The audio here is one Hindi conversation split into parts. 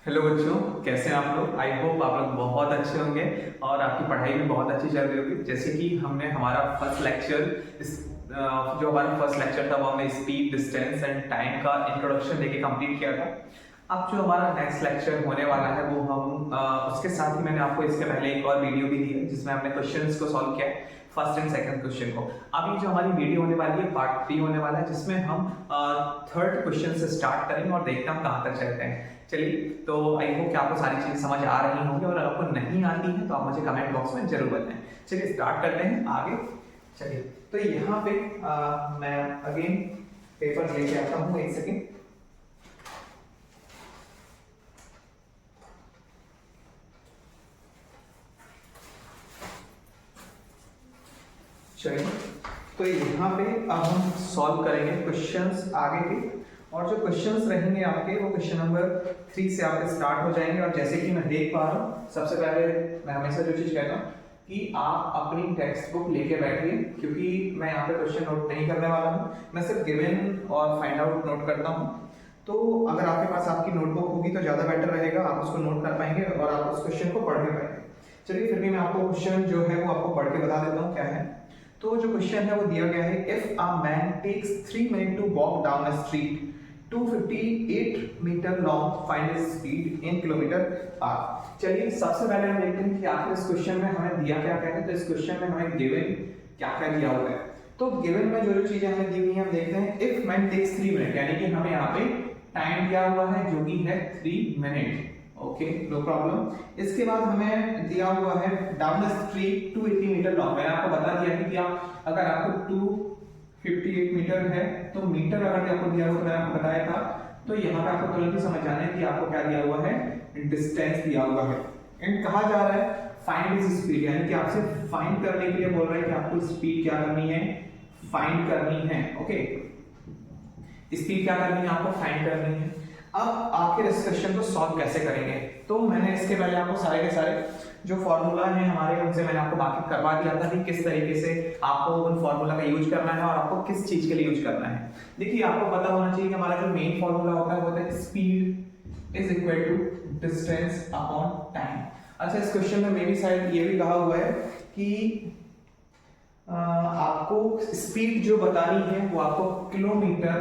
हेलो बच्चों, कैसे हैं आप लोग। आई होप आप लोग बहुत अच्छे होंगे और आपकी पढ़ाई भी बहुत अच्छी चल रही होगी। जैसे कि हमने हमारा फर्स्ट लेक्चर जो हमारा फर्स्ट लेक्चर था वो हमने स्पीड, डिस्टेंस एंड टाइम का इंट्रोडक्शन देके कंप्लीट किया था। अब जो हमारा नेक्स्ट लेक्चर होने वाला है वो हम उसके साथ ही मैंने आपको इसके पहले एक और वीडियो भी दी है जिसमें हमने क्वेश्चंस को सॉल्व किया है, फर्स्ट एंड सेकंड क्वेश्चन को। अब ये जो हमारी वीडियो होने वाली है पार्ट 3 होने वाला है जिसमें हम थर्ड क्वेश्चन से स्टार्ट करेंगे और देखते हैं हम कहाँ तक चलते हैं। चलिए, तो आई होप कि आपको सारी चीजें समझ आ रही होंगी और आपको नहीं आती है तो आप मुझे कमेंट बॉक्स में जरूर बताएं। चलिए स्टार्ट करते हैं आगे। चलिए, तो यहाँ पे मैं अगेन पेपर लेके आता हूँ, एक सेकेंड। चलिए, तो यहाँ पे अब हम सॉल्व करेंगे क्वेश्चंस आगे के, और जो क्वेश्चंस रहेंगे आपके वो क्वेश्चन नंबर 3 से आपके स्टार्ट हो जाएंगे। और जैसे कि मैं देख पा रहा हूँ, सबसे पहले मैं हमेशा जो चीज कहता हूँ कि आप अपनी टेक्स्ट बुक लेके बैठिए, क्योंकि मैं यहाँ पे क्वेश्चन नोट नहीं करने वाला हूँ, मैं सिर्फ गिवन और फाइंड आउट नोट करता हूँ। तो अगर आपके पास आपकी नोटबुक होगी तो ज्यादा बेटर रहेगा, आप उसको नोट कर पाएंगे और आप उस क्वेश्चन को पढ़ भी पाएंगे। चलिए, फिर भी मैं आपको क्वेश्चन जो है वो आपको पढ़ के बता देता हूँ क्या है। तो जो क्वेश्चन है वो दिया गया है, if a man takes 3 minute to walk down a street 258 metre long, find his speed in kilometre hour. चलिए, सबसे पहले हम देखते हैं कि आखिर इस क्वेश्चन में हमें दिया क्या क्या है। तो इस क्वेश्चन में हमें गिवन क्या क्या दिया हुआ है। तो गिवन में जो चीजें हमें दी हुई है हम देखते हैं। इफ मैन टेक्स 3 मिनट, यानी कि हमें यहाँ पे टाइम दिया हुआ है जो कि है 3 मिनट। Okay, no problem. इसके बाद हमें दिया हुआ है down the street 280 metre long. मैंने आपको बता दिया कि आप अगर आपको 258 मीटर है तो मीटर अगर आपको दिया हुआ, मैंने आपको बताया था, तो यहाँ पे आपको तुरंत ही समझ जाना है कि आपको क्या दिया हुआ है, डिस्टेंस दिया हुआ है। एंड कहा जा रहा है फाइंड हिज स्पीड, यानी कि आपसे फाइंड करने के लिए बोल रहा है कि आपको स्पीड क्या करनी है, फाइंड करनी है। ओके, स्पीड क्या करनी है, आपको फाइंड करनी है। अब आखिर इस क्वेश्चन को सॉल्व कैसे करेंगे, तो मैंने इसके पहले आपको सारे के सारे जो फॉर्मूला है हमारे, उनसे मैंने आपको वाकिफ करवा दिया था कि किस तरीके से आपको उन फॉर्मूला का यूज करना है और आपको किस चीज के लिए यूज करना है। देखिए, आपको पता होना चाहिए कि हमारा जो मेन फॉर्मूला होता है वो होता है speed is equal to distance upon time. अच्छा, इस क्वेश्चन में मेरी शायद ये भी कहा हुआ है कि आपको स्पीड जो बतानी है वो आपको किलोमीटर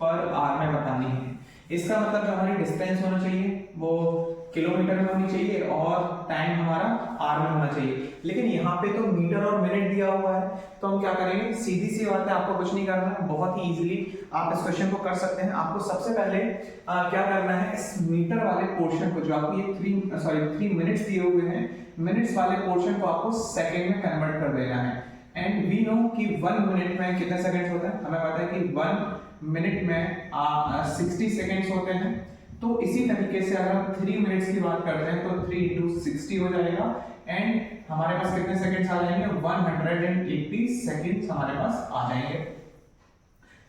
पर आवर में बतानी है। इसका मतलब जो हमारी डिस्टेंस होना चाहिए वो किलोमीटर में होनी चाहिए और टाइम हमारा आवर में होना चाहिए। लेकिन यहाँ पे तो मीटर और मिनट दिया हुआ है, तो हम क्या करेंगे, सीधी सी बात है, आपको कुछ नहीं करना है, बहुत ही इजीली आप इस क्वेश्चन को कर सकते हैं। आपको सबसे पहले क्या करना है, इस मीटर वाले पोर्शन को, जो आपको ये 3 मिनट्स दिए हुए हैं, मिनट्स वाले पोर्शन को आपको सेकेंड में कन्वर्ट कर देना है। एंड वी नो कि 1 मिनट में कितने सेकंड्स होते हैं, हमें पता है कि 1 मिनट में 60 सेकंड्स होते हैं। तो इसी तरीके से अगर हम 3 मिनट्स की बात करते हैं तो 3 × 60 हो जाएगा। एंड हमारे पास कितने सेकंड्स आ जाएंगे, 180 सेकंड्स हमारे पास आ जाएंगे।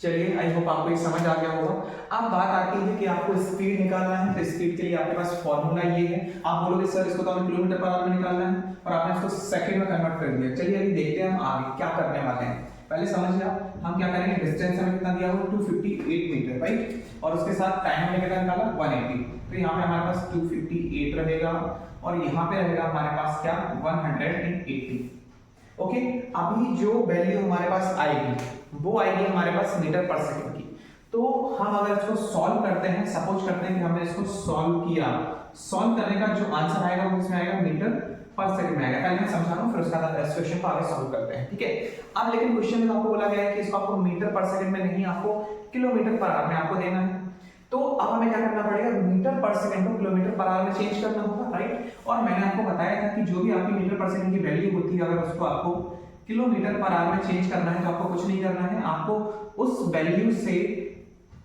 चलिए, आई होप आपको ये समझ आ गया होगा। अब बात आती है कि आपको स्पीड निकालना है, तो स्पीड के लिए आपके पास फॉर्मूला ये है। आप बोलोगे सर इसको तो हमें किलोमीटर पर आवर में निकालना है और आपने इसको सेकंड में कन्वर्ट कर दिया। चलिए, अभी देखते हैं हम आगे क्या करने वाले हैं। पहले समझ लिया हम क्या करेंगे, डिस्टेंस हमें कितना दिया हुआ 258 मीटर, राइट, और उसके साथ टाइम हमने कितना निकाला 180। तो यहाँ पे हमारे पास 258 रहेगा और यहाँ पे रहेगा हमारे पास क्या 180। ओके, अभी जो वैल्यू हमारे पास आएगी वो आएगी हमारे पास मीटर पर सेकंड की। तो हम अगर इसको सॉल्व करते हैं, सपोज करते हैं कि हमने इसको सॉल्व किया, सॉल्व करने का जो आंसर आएगा वो इसमें आएगा मीटर पर सेकंड में आएगा। पहले मैं समझा रहा हूं, फिर उसके बाद इस क्वेश्चन को आगे सॉल्व करते हैं, ठीक है। अब लेकिन क्वेश्चन में आपको बोला गया है कि इसको आपको मीटर पर सेकंड में नहीं, आपको किलोमीटर पर आवर में आपको देना है। तो अब हमें क्या करना पड़ेगा, मीटर पर सेकंड को किलोमीटर पर आवर में चेंज करना होगा, राइट। और मैंने आपको बताया था कि जो भी आपकी मीटर पर सेकंड की वैल्यू होती है, अगर उसको आपको किलोमीटर पर आवर में चेंज करना है तो आपको कुछ नहीं करना है, आपको उस वैल्यू से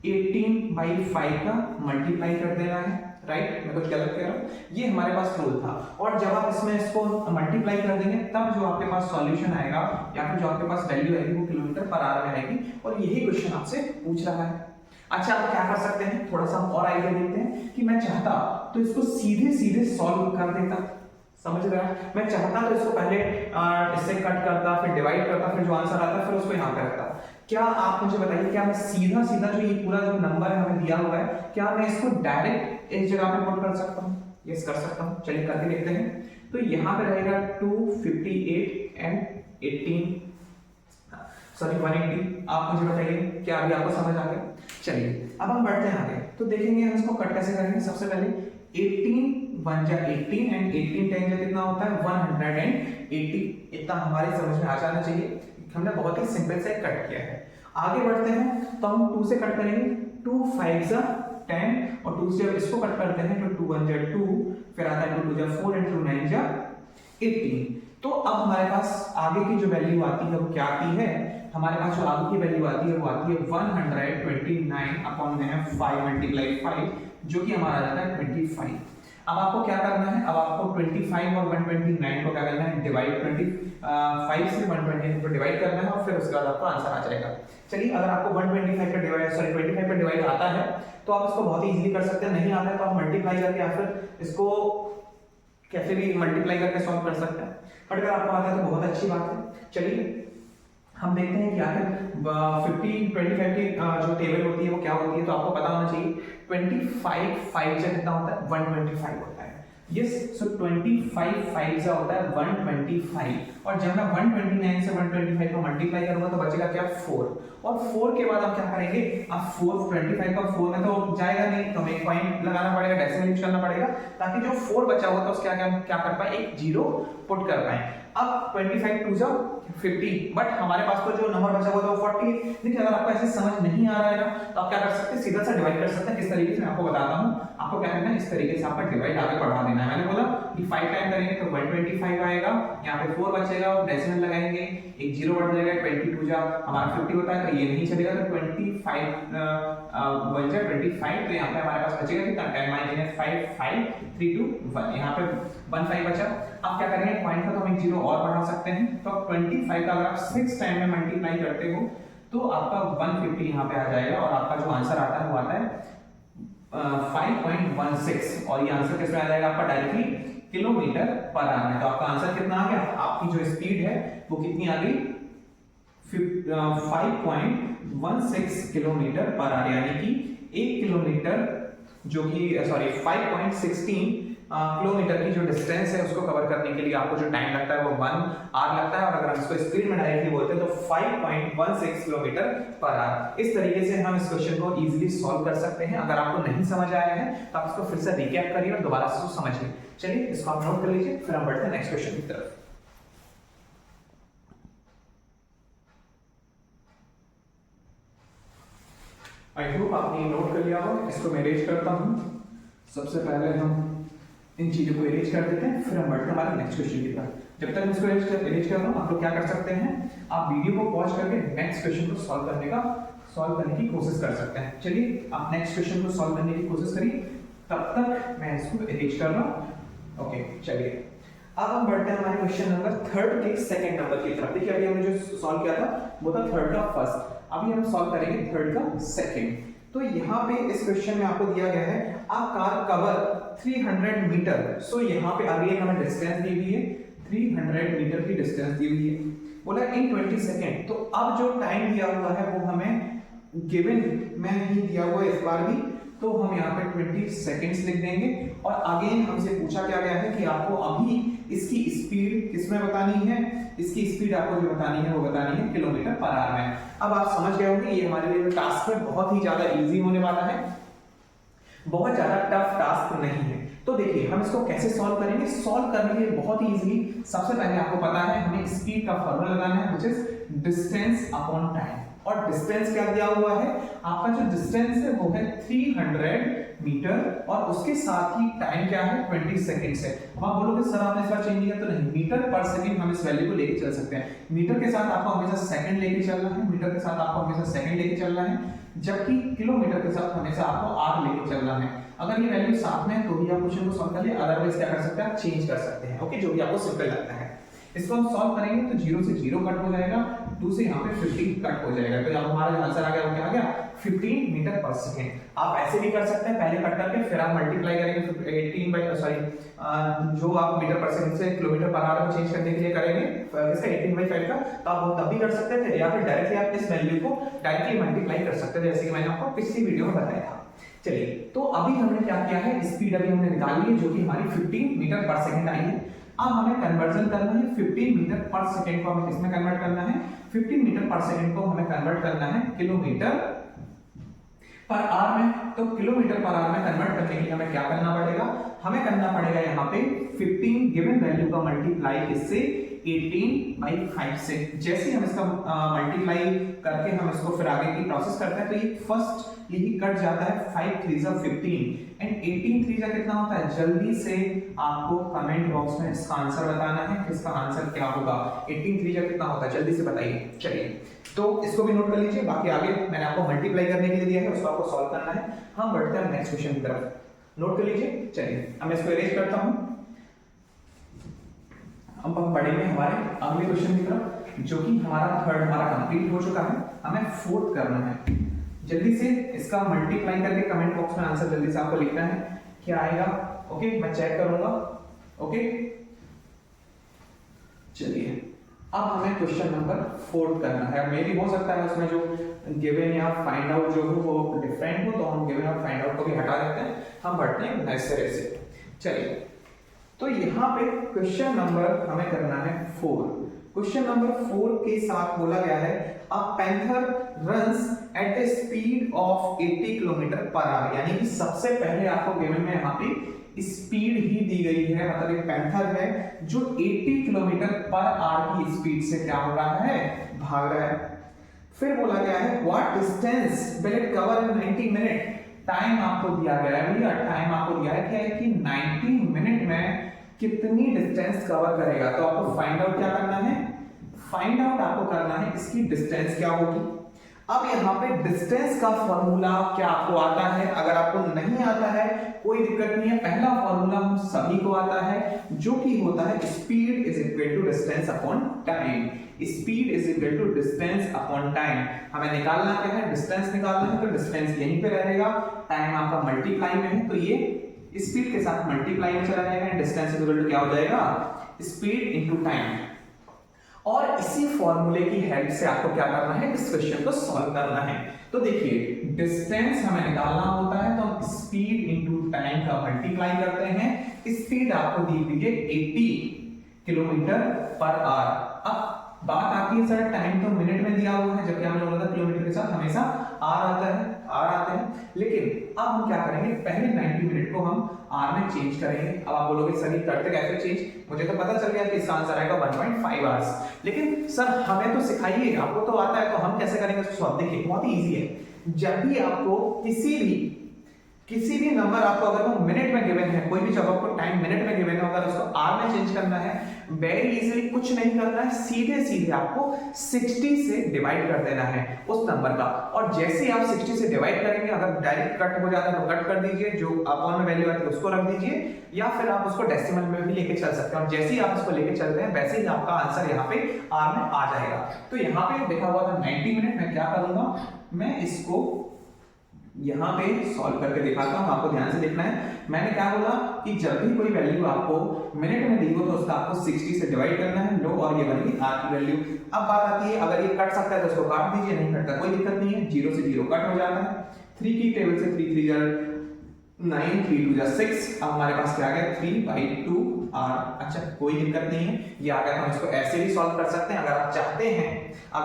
18/5 का मल्टीप्लाई कर देना है, राइट। मैं कुछ गलत कह रहा हूँ, ये हमारे पास रूल था। और जब आप इसमें इसको मल्टीप्लाई कर देंगे तब जो आपके पास सॉल्यूशन आएगा या फिर जो आपके पास वैल्यू आएगी वो किलोमीटर पर आवर में आएगी। और यही क्वेश्चन आपसे पूछ रहा है। अच्छा, आप क्या कर सकते हैं, थोड़ा सा और आइडिया देखते हैं कि मैं चाहता तो इसको सीधे सीधे सॉल्व कर देता, समझ रहा है। मैं चाहता तो इसको पहले इससे कट करता, फिर डिवाइड करता, फिर जो आंसर आता फिर उसको यहाँ पे रखता। क्या आप मुझे बताइए, क्या मैं सीधा सीधा जो ये पूरा जो नंबर है हमें दिया हुआ है, क्या मैं इसको डायरेक्ट इस जगह पे पुट कर सकता हूँ? यस कर सकता हूँ, चलिए करके देखते हैं। तो यहाँ पे रहेगा 258 एंड 180। आप मुझे बताइए क्या अभी आपको समझ आ गया? चलिए अब हम बढ़ते हैं आगे। तो देखेंगे हम इसको कट कैसे करेंगे। सबसे पहले 18 1 जा 18 एंड 18 10 जा कितना होता है 180। इतना हमारे समझ में आ जाना चाहिए, हमने बहुत ही सिंपल से कट किया है। आगे बढ़ते हैं तो हम 2 से कट करेंगे। 2 5 जा 10 और 2 से जब इसको कट करते हैं तो 2 1 जा 2, फिर आता है 2 2 जा 4 एंड 2 9 जा 18। तो अब हमारे पास आगे की जो वैल्यू आती है वो क्या आती है? हमारे पास जो आगे की वैल्यू आती है वो आती है 129 अपॉन में है 5 मल्टीप्लाई 5, जो कि हमारा आ जाता है 25। अब आपको क्या करना है? अब आपको 25 और 129 को क्या करना है? डिवाइड 25 से 129 को डिवाइड करना है और फिर उसके बाद आपको आंसर आ जाएगा। चलिए अगर आपको 125 का डिवाइड 25 का डिवाइड आता है तो आप इसको बहुत ही इजीली कर सकते हैं, नहीं आता है तो आप मल्टीप्लाई करके या फिर इसको कैसे भी मल्टीप्लाई करके सॉल्व कर सकते हैं। बट अगर आपको आता है तो बहुत अच्छी बात है। चलिए हम देखते हैं कि आखिर 50 25 की जो टेबल होती है वो क्या होती है। तो आपको पता होना चाहिए 25 5 से कितना होता है 125 होता है। यस, सो 25 5 से होता है 125 और जब मैं 129 से 125 को मल्टीप्लाई करूंगा तो बचेगा क्या 4 और 4 के बाद हम क्या करेंगे? अब 4 25 का 4 में तो जाएगा नहीं तो हमें एक पॉइंट लगाना पड़ेगा, डेसिमल यूज करना पड़ेगा ताकि जो 4 बचा हुआ था उसके आगे हम क्या कर पाए? एक जीरो पुट कर पाए। अब 25 2 जा 50, बट हमारे पास तो जो नंबर बचा हुआ था वो 40 है। देखिए अगर आपको ऐसे समझ नहीं आ रहा है ना तो आप क्या कर सकते हैं? सीधा सा डिवाइड कर सकते हैं। किस तरीके से मैं आपको बताता हूं। आपको क्या करना है? इस तरीके से आपका डिवाइड आगे बढ़ा देना है। मैंने बोला कि 5 टाइम करेंगे तो 125 आएगा, यहाँ पे 4 बचेगा और डेसिमल लगाएंगे, एक जीरो बढ़ जाएगा। 22 जा हमारा 50 होता है तो ये नहीं चलेगा तो 25 1 जा 25, तो यहाँ पे हमारे पास बचेगा कितना? 10 माइनस 5 5 3 2 1, यहाँ पे 1 5 बचा। अब क्या करेंगे? पॉइंट का तो हम एक जीरो और बढ़ा सकते हैं। तो 25 का अगर आप 6 टाइम में मल्टीप्लाई करते हो तो आपका 150 यहाँ पे आ जाएगा और आपका जो आंसर आता है वो आता है 5.16 और ये आंसर किसमें आ जाएगा? आपका डायरेक्टली किलोमीटर पर आवर में। तो आपका आंसर कितना आ गया? आपकी जो स्पीड है वो कितनी आ गई? 5.16 किलोमीटर पर आवर, यानी कि 1 किलोमीटर जो कि 5.16 किलोमीटर की जो डिस्टेंस है उसको कवर करने के लिए आपको जो टाइम लगता है वो 1 आवर लगता है। और अगर हम इसको स्पीड में डायरेक्टली बोलते हैं तो 5.16 किलोमीटर पर आवर। इस तरीके से हम इस क्वेश्चन को इजीली सॉल्व कर सकते हैं। अगर आपको नहीं समझ आया है तो आप इसको फिर से रिकैप करिए और दोबारा से समझिए। चलिए इसको आप नोट कर लीजिए, फिर हम बढ़ते हैं नेक्स्ट क्वेश्चन की तरफ। आई होप आपने नोट कर लिया हो। इसको मैं अरेंज करता हूं। सबसे पहले हम इन चीजों को अरेंज कर देते हैं, फिर हम बढ़ते हैं हमारे नेक्स्ट क्वेश्चन की तरफ। जब तक मैं इसको अरेंज कर रहा हूं आप लोग क्या कर सकते हैं? आप वीडियो को पॉज करके नेक्स्ट क्वेश्चन को सॉल्व करने की कोशिश कर सकते हैं। चलिए आप नेक्स्ट क्वेश्चन को सॉल्व करने की कोशिश करिए, तब तक मैं इसको अरेंज कर रहा हूं। ओके चलिए अब हम बढ़ते हैं हमारे क्वेश्चन नंबर 3 के सेकंड नंबर की तरफ। देखिए अभी हमने जो सॉल्व किया था वो था 3 का फर्स्ट, अभी हम सॉल्व करेंगे 3 का सेकंड। तो यहाँ पे इस क्वेश्चन में आपको दिया गया है आ कार कवर 300 मीटर। सो यहाँ पे आगे हमें डिस्टेंस दी हुई है 300 मीटर की डिस्टेंस दी हुई है, बोला इन 20 सेकेंड। तो अब जो टाइम दिया हुआ है वो हमें गिवन में ही दिया हुआ है इस बार भी, तो हम यहाँ पे 20 सेकेंड्स लिख देंगे। और अगेन हमसे पूछा क्या गया है कि आपको अभी इसकी स्पीड किसमें बतानी है? इसकी स्पीड आपको जो बतानी है वो बतानी है किलोमीटर पर आवर में। अब आप समझ गए होंगे ये हमारे लिए टास्क है बहुत ही ज्यादा इजी होने वाला है, बहुत ज्यादा टफ टास्क नहीं है। तो देखिए हम इसको कैसे सॉल्व करेंगे। सॉल्व करने के लिए बहुत ही इजीली सबसे पहले आपको पता है हमें स्पीड का फॉर्मूला लगाना है which is distance upon time. और डिस्टेंस क्या दिया हुआ है? आपका जो डिस्टेंस है वो है 300 मीटर और उसके साथ ही टाइम क्या है 20 सेकंड्स है। अब आप बोलोगे सर आपने इस बार चेंज किया, तो नहीं, मीटर पर सेकंड हम इस वैल्यू को लेके चल सकते हैं। मीटर के साथ आपको हमेशा सेकंड लेके चलना है, मीटर के साथ आपको हमेशा सेकंड लेके चलना है, जबकि किलोमीटर के साथ हमेशा आपको आर लेके चलना है। अगर ये वैल्यू साथ में है तो भी आप क्वेश्चन को सॉल्व कर लिए, अदरवाइज क्या कर सकते हैं आप चेंज कर सकते हैं। ओके, जो भी आपको सिंपल लगता है। इसको हम सॉल्व करेंगे तो 0 से 0 कट हो जाएगा, 2 से यहाँ पे 50 कट हो जाएगा। तो अब हमारा जो आंसर आ गया वो क्या आ गया 15 मीटर पर सेकेंड। आप ऐसे भी कर सकते हैं, पहले कट करके फिर आप मल्टीप्लाई करेंगे 18 बाई जो आप मीटर पर सेकेंड से किलोमीटर पर आवर में चेंज करने के लिए करेंगे इसका 18/5 का, तो आप वो तब भी कर सकते थे, या फिर डायरेक्टली आप इस वैल्यू को डायरेक्टली मल्टीप्लाई कर सकते थे, जैसे कि मैंने आपको पिछली वीडियो में बताया था। चलिए, तो अभी हमने क्या किया है, स्पीड अभी हमने निकाली है जो कि हमारी 15 मीटर पर सेकेंड आई है। अब हमें कन्वर्जन करना है 15 मीटर पर सेकेंड को हमें किसमें कन्वर्ट करना है, 15 मीटर पर सेकेंड को हमें कन्वर्ट करना है किलोमीटर पर आवर में। तो किलोमीटर पर आवर में कन्वर्ट करने के लिए हमें क्या करना पड़ेगा, हमें करना पड़ेगा यहाँ पे 15 गिवन वैल्यू का मल्टीप्लाई किससे, 18/5 से। जैसे हम इसका मल्टीप्लाई करके हम इसको फिर आगे की प्रोसेस करते हैं, तो ये फर्स्ट यही कट जाता है, 5 3 जा 15 एंड 18 3 जा कितना होता है। जल्दी से आपको कमेंट बॉक्स में इसका आंसर बताना है कि इसका आंसर क्या होगा, 18 3 जा कितना होता है, जल्दी से बताइए। चलिए, तो इसको भी नोट कर लीजिए, बाकी आगे मैंने आपको मल्टीप्लाई करने के लिए दिया है, उसको आपको सॉल्व करना है। हम बढ़ते हैं नेक्स्ट क्वेश्चन की तरफ, नोट कर लीजिए। चलिए, अब मैं इसको इरेज करता हूं, अब हम बढ़ेंगे हमारे अगले क्वेश्चन की तरफ, जो कि हमारा थर्ड हमारा कंप्लीट हो चुका है, हमें फोर्थ करना है। जल्दी से इसका मल्टीप्लाई करके कमेंट बॉक्स में आंसर जल्दी से आपको लिखना है, क्या आएगा। ओके, मैं चेक करूंगा। ओके, चलिए, अब हमें क्वेश्चन नंबर 4 करना है। मे भी हो सकता है उसमें जो गिवन या फाइंड आउट जो हो वो डिफरेंट हो, तो हम गिवन और फाइंड आउट को भी हटा देते हैं, हम बढ़ते हैं नेक्स्ट सिरे से। चलिए, तो यहाँ पे क्वेश्चन नंबर हमें करना है 4। क्वेश्चन नंबर 4 के साथ बोला गया है, a panther runs at the speed of 80 kilometer per hour. यानी कि सबसे पहले आपको गिवन में यहाँ पे स्पीड ही दी गई है, मतलब एक पैंथर है जो 80 किलोमीटर पर आवर की स्पीड से क्या हो रहा है, भाग रहा है। फिर बोला गया है, what distance will it cover in 90 minute. Time आपको दिया गया है भैया, टाइम आपको दिया है क्या है कि 90 मिनट में कितनी डिस्टेंस कवर करेगा। तो आपको फाइंड आउट क्या करना है, फाइंड आउट आपको करना है इसकी डिस्टेंस क्या होगी। अब यहाँ पे डिस्टेंस का फॉर्मूला क्या आपको आता है, अगर आपको नहीं आता है कोई दिक्कत नहीं है, पहला फॉर्मूला हम सभी को आता है, जो कि होता है speed is equal to distance upon time. Speed is equal to distance upon time. हमें निकालना क्या है, डिस्टेंस निकालना है, तो डिस्टेंस यहीं पे रहेगा, टाइम आपका मल्टीप्लाई में है, तो ये स्पीड के साथ मल्टीप्लाई में चला जाएगा, डिस्टेंस इज इक्वल टू क्या हो जाएगा, स्पीड इनटू टाइम। और इसी फॉर्मूले की हेल्प से आपको क्या करना है, इस क्वेश्चन को सॉल्व करना है। तो देखिए, डिस्टेंस हमें निकालना होता है, तो हम स्पीड इनटू टाइम का मल्टीप्लाई करते हैं। स्पीड आपको दी हुई है 80 किलोमीटर पर आवर। अब बात आती है सर टाइम तो मिनट में दिया हुआ है, जबकि हमने बोला था किलोमीटर के साथ हमेशा आर आता है, आर आते हैं। लेकिन अब हम क्या करेंगे, पहले 90 मिनट को हम आर में चेंज करेंगे। अब आप बोलोगे सर ये करते कैसे चेंज, मुझे तो पता चल गया कि इसका आंसर आएगा 1.5 आवर्स, लेकिन सर हमें तो सिखाइए, आपको तो आता है, तो हम कैसे करेंगे इसको सॉल्व। देखिए, बहुत ही इजी है। जब भी आपको किसी भी नंबर आपको अगर वो मिनट में गिवन है, कोई भी जब आपको टाइम मिनट में गिवन है, अगर उसको आर में चेंज करना है, वेरी इजीली, कुछ नहीं करना है, सीधे सीधे आपको 60 से डिवाइड कर देना है उस नंबर का। और जैसे ही आप 60 से डिवाइड करेंगे, अगर डायरेक्ट कट हो जाता है तो कट कर दीजिए, जो अपॉन में वैल्यू आती है उसको रख दीजिए, या फिर आप उसको डेसिमल में भी लेके चल सकते हैं। और जैसे ही आप इसको लेके चलते हैं, वैसे ही आपका आंसर यहाँ पे आर में आ जाएगा। तो यहाँ पे देखा हुआ था 90 मिनट, मैं क्या करूंगा, मैं इसको यहाँ पे सॉल्व करके दिखाता हूँ, आपको ध्यान से देखना है। मैंने क्या बोला कि जब भी कोई वैल्यू आपको मिनट में दी हो, तो उसका आपको 60 से डिवाइड करना है, लो, और ये बनेगी आर की वैल्यू। अब बात आती है, अगर ये कट सकता है तो उसको काट दीजिए, नहीं कटता कोई दिक्कत नहीं है, 0 से 0 कट हो जाता है। 3 की टेबल से 3 3 जा 9, 3 2 जा 6। अब हमारे पास क्या आ गया, 3/2 आर। अच्छा, कोई दिक्कत नहीं है, ये आ गया। तो हम इसको ऐसे भी सॉल्व कर सकते हैं। अगर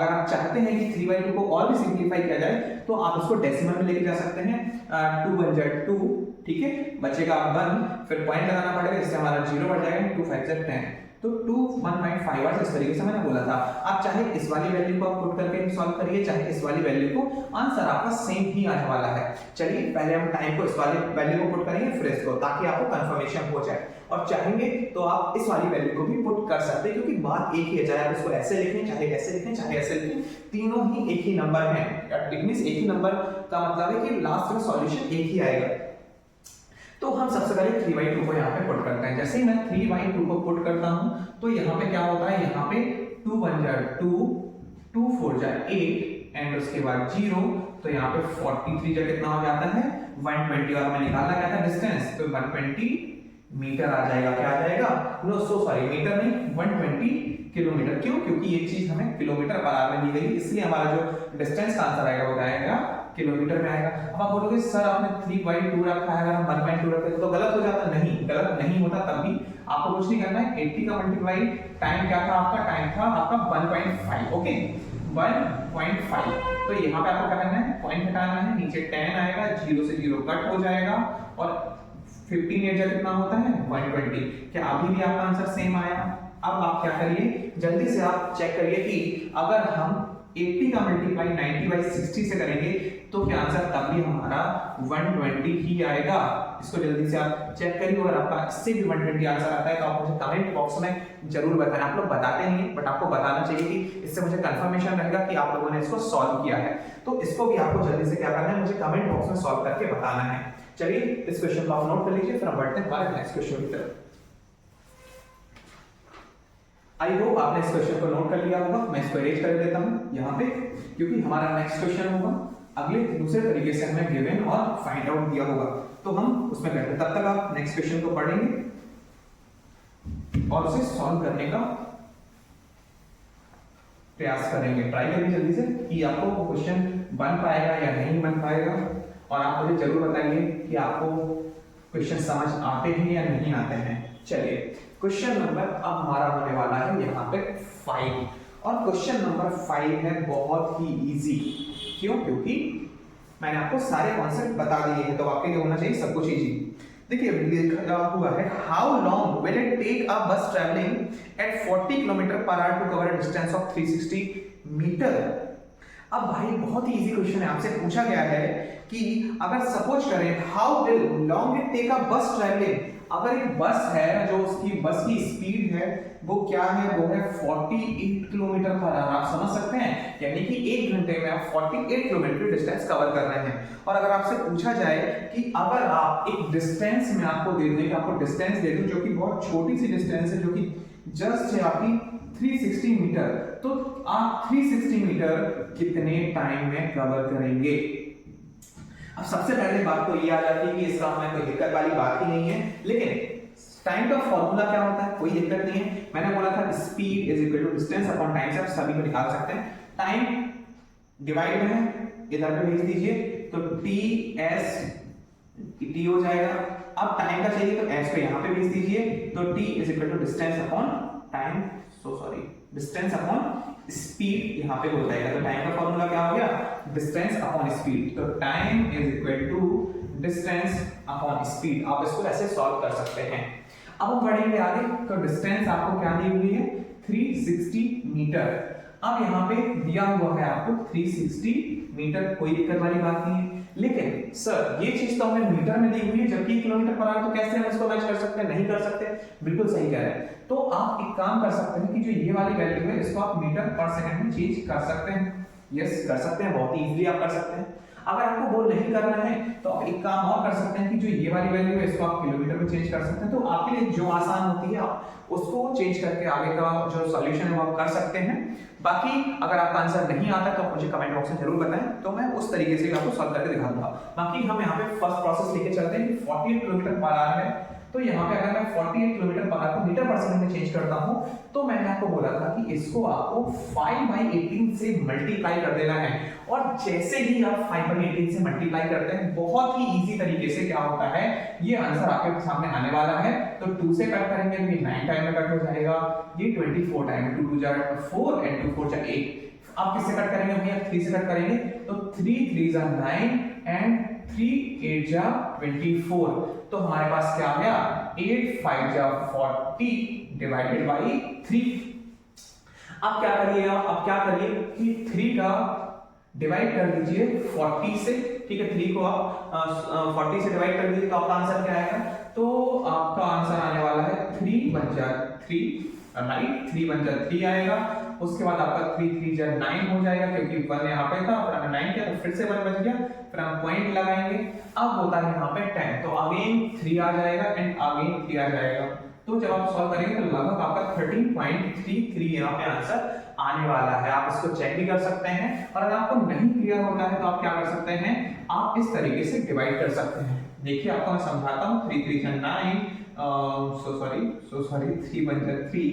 आप चाहते हैं कि 3/2 को और भी सिंपलीफाई किया जाए, तो आप उसको डेसिमल में लेके जा सकते हैं। 2 1 जा 2, ठीक है, बचेगा 1, फिर पॉइंट लगाना पड़ेगा, इससे हमारा 0 बढ़ जाएगा, 2 5 जा 10, तो 2 1.5 आवर्स। इस तरीके से मैंने बोला था। आप चाहे इस वाली वैल्यू को आप पुट करके सॉल्व करिए, चाहे इस वाली वैल्यू को, आंसर आपका सेम ही आने वाला है। चलिए, पहले हम टाइम को इस वाली वैल्यू को पुट करेंगे, फिर इसको, ताकि आपको कंफर्मेशन हो जाए। और चाहेंगे तो आप इस वाली वैल्यू को भी पुट कर सकते हैं, क्योंकि बात एक ही है, चाहे आप इसको ऐसे लिखें, चाहे ऐसे लिखें, चाहे ऐसे लिखें, तीनों ही एक ही नंबर हैं। इट मींस एक ही नंबर का मतलब है कि लास्ट में सॉल्यूशन एक ही आएगा। तो हम सबसे पहले 3/2 को यहाँ पे पुट करते हैं। जैसे ही मैं 3/2 को पुट करता हूं, तो यहाँ पे क्या होता है, यहाँ पे 2 1 जा 2, 2 4 जा 8, एंड उसके बाद 0, तो यहाँ पे 43 जो कितना हो जाता है 120, और हमें निकालना क्या था डिस्टेंस, तो 120 मीटर आ जाएगा। क्या आ जाएगा, नो सॉरी मीटर नहीं, 120 किलोमीटर। क्यों, क्योंकि ये चीज हमें किलोमीटर पर आवर में दी गई, इसलिए हमारा जो डिस्टेंस का आंसर आएगा वो क्या आएगा, किलोमीटर में आएगा। अब आप बोलोगे सर आपने 3/2 रखा है, अगर हम 1/2 रखते तो गलत हो जाता। नहीं, गलत नहीं होता, तब भी आपको कुछ नहीं करना है। 80 का मल्टीप्लाई टाइम क्या था आपका, टाइम था आपका 1.5, ओके 1.5। तो यहाँ पे आपको क्या करना है, पॉइंट हटाना है, नीचे 10 आएगा, 0 से 0 कट हो जाएगा, और 15 एरिया कितना होता है 120। क्या अभी भी आपका आंसर सेम आया। अब आप क्या करिए, जल्दी से आप चेक करिए कि अगर हम 80 का मल्टीप्लाई 90/60 से करेंगे तो क्या आंसर तब भी हमारा 120 ही आएगा। इसको जल्दी से आप चेक करिए, और आपका इससे भी 120 आंसर आता है तो आप मुझे कमेंट बॉक्स में जरूर बताएं। आप लोग बताते नहीं है, बट आपको बताना चाहिए कि इससे मुझे कंफर्मेशन रहेगा कि आप लोगों ने इसको सॉल्व किया है। तो इसको भी आपको जल्दी से क्या करना है, मुझे कमेंट बॉक्स में सॉल्व करके बताना है। चलिए इस क्वेश्चन को आप नोट कर लीजिए, फिर हम बढ़ते हैं हमारे नेक्स्ट क्वेश्चन की तरफ। आई होप आपने इस क्वेश्चन को नोट कर लिया होगा। मैं इसको इरेज कर देता हूं यहाँ पे, क्योंकि हमारा नेक्स्ट क्वेश्चन होगा अगले दूसरे तरीके से हमें गिवन और फाइंड आउट दिया होगा, तो हम उसमें करते हैं। तब तक आप नेक्स्ट क्वेश्चन को पढ़ेंगे और उसे सॉल्व करने का प्रयास करेंगे। ट्राई करिए जल्दी से कि आपको वो क्वेश्चन बन पाएगा या नहीं बन पाएगा, और आप मुझे जरूर बताइए कि आपको क्वेश्चन समझ आते हैं या नहीं आते हैं। चलिए क्वेश्चन नंबर अब हमारा होने वाला है यहाँ पे 5, और क्वेश्चन नंबर 5 है बहुत ही इजी। क्यों, क्योंकि मैंने आपको सारे कॉन्सेप्ट बता दिए हैं, तो आपके लिए होना चाहिए सब कुछ इजी। देखिए लिखा हुआ है, how long will it take a bus travelling at 40 kilometer per hour to cover a distance of 360 meter. अब भाई बहुत ही इजी क्वेश्चन है, आपसे पूछा गया है कि अगर सपोज करें how will long it take a bus travelling, अगर एक बस है जो उसकी बस की स्पीड है वो क्या है, वो है 48 किलोमीटर पर आवर। आप समझ सकते हैं, यानी कि 1 घंटे में आप 48 किलोमीटर डिस्टेंस कवर कर रहे हैं। और अगर आपसे पूछा जाए कि अगर आप एक डिस्टेंस में आपको दे दें, आपको डिस्टेंस दे दूं जो कि बहुत छोटी सी डिस्टेंस है, जो कि जस्ट है आपकी 360 मीटर, तो आप 360 मीटर कितने टाइम में कवर करेंगे। अब सबसे पहले बात तो ये आ जाती है कि इसका हमें कोई दिक्कत वाली बात ही नहीं है, लेकिन टाइम का फॉर्मूला क्या होता है, कोई दिक्कत नहीं है। मैंने बोला था speed is equal to distance upon time से आप सभी को निकाल सकते हैं। टाइम डिवाइड में इधर पे भेज दीजिए, तो टी हो जाएगा। अब टाइम का चाहिए तो एस को यहाँ पे भेज दीजिए, तो t is equal to distance upon time, distance upon speed यहाँ पे हो जाएगा। तो टाइम का फॉर्मूला क्या हो गया, डिस्टेंस अपॉन स्पीड। तो time is equal to distance upon speed. आप इसको ऐसे सॉल्व कर सकते हैं। अब हम बढ़ेंगे आगे, तो डिस्टेंस आपको क्या दी हुई है 360 मीटर। अब यहाँ पे दिया हुआ है आपको 360 मीटर, कोई दिक्कत वाली बात नहीं है। लेकिन सर ये चीज तो हमें मीटर में दी हुई है, जबकि किलोमीटर पर आवर, तो कैसे हम इसको मैच कर सकते हैं, नहीं कर सकते। बिल्कुल सही कह रहे हैं। तो आप एक काम कर सकते हैं कि जो ये वाली वैल्यू है इसको आप मीटर पर सेकंड में चेंज कर सकते हैं। यस कर सकते हैं, बहुत ही इजीली आप कर सकते हैं। अगर आपको वो नहीं करना है तो आप एक काम और कर सकते हैं कि जो ये वाली वैल्यू है इसको आप किलोमीटर में चेंज कर सकते हैं। तो आपके लिए जो आसान होती है आप उसको चेंज करके आगे का जो सॉल्यूशन है वो आप कर सकते हैं। बाकी अगर आपका आंसर नहीं आता तो आप मुझे कमेंट बॉक्स में जरूर बताएं, तो मैं उस तरीके से आपको सॉल्व करके दिखा दूंगा। बाकी हम यहाँ पे फर्स्ट प्रोसेस लेके चलते हैं कि 48 किलोमीटर पर आवर है, तो यहाँ पे अगर मैं 48 किलोमीटर पर आवर को मीटर पर सेकंड में चेंज करता हूँ, तो मैंने आपको बोला था कि इसको आपको 5/18 से मल्टीप्लाई कर देना है। और जैसे ही आप 5/18 से मल्टीप्लाई करते हैं, बहुत ही इजी तरीके से क्या होता है, ये आंसर आपके सामने आने वाला है। तो 2 से कट करेंगे तो ये 9 टाइम में कट हो जाएगा, ये 24 टाइम में, 2 2 जा 4 and 2 4 जा 8। आप किससे कट करेंगे भैया, 3 से कट करेंगे, तो 3 3 जा 9 and 3 8 जा 24। तो हमारे पास क्या आ गया, 8 5 जा 40 डिवाइडेड बाई 3। अब क्या करिएगा, अब क्या करिए कि 3 का डिवाइड कर दीजिए 40 से, ठीक है। 3 को आप 40 से डिवाइड कर दीजिए तो आपका आंसर क्या आएगा, तो आपका आंसर आने वाला है 3 1 जा 3, राइट, 3 1 जा 3 आएगा। उसके बाद आपका 3 3 जा 9 हो जाएगा, क्योंकि 1 यहाँ पे था, फिर हमने 9 किया तो फिर से 1 बच गया, फिर हम पॉइंट लगाएंगे। अब होता है यहाँ पे 10, तो अगेन 3 आ जाएगा एंड अगेन 3 आ जाएगा। तो जब आप सॉल्व करेंगे तो लगभग आपका 13.33 यहाँ पे आंसर आने वाला है। आप इसको चेक भी कर सकते हैं, और अगर आपको नहीं क्लियर होता है तो आप क्या कर सकते हैं, आप इस तरीके से डिवाइड कर सकते हैं। देखिए आपको मैं समझाता हूँ। 3 3 9 3 1 3,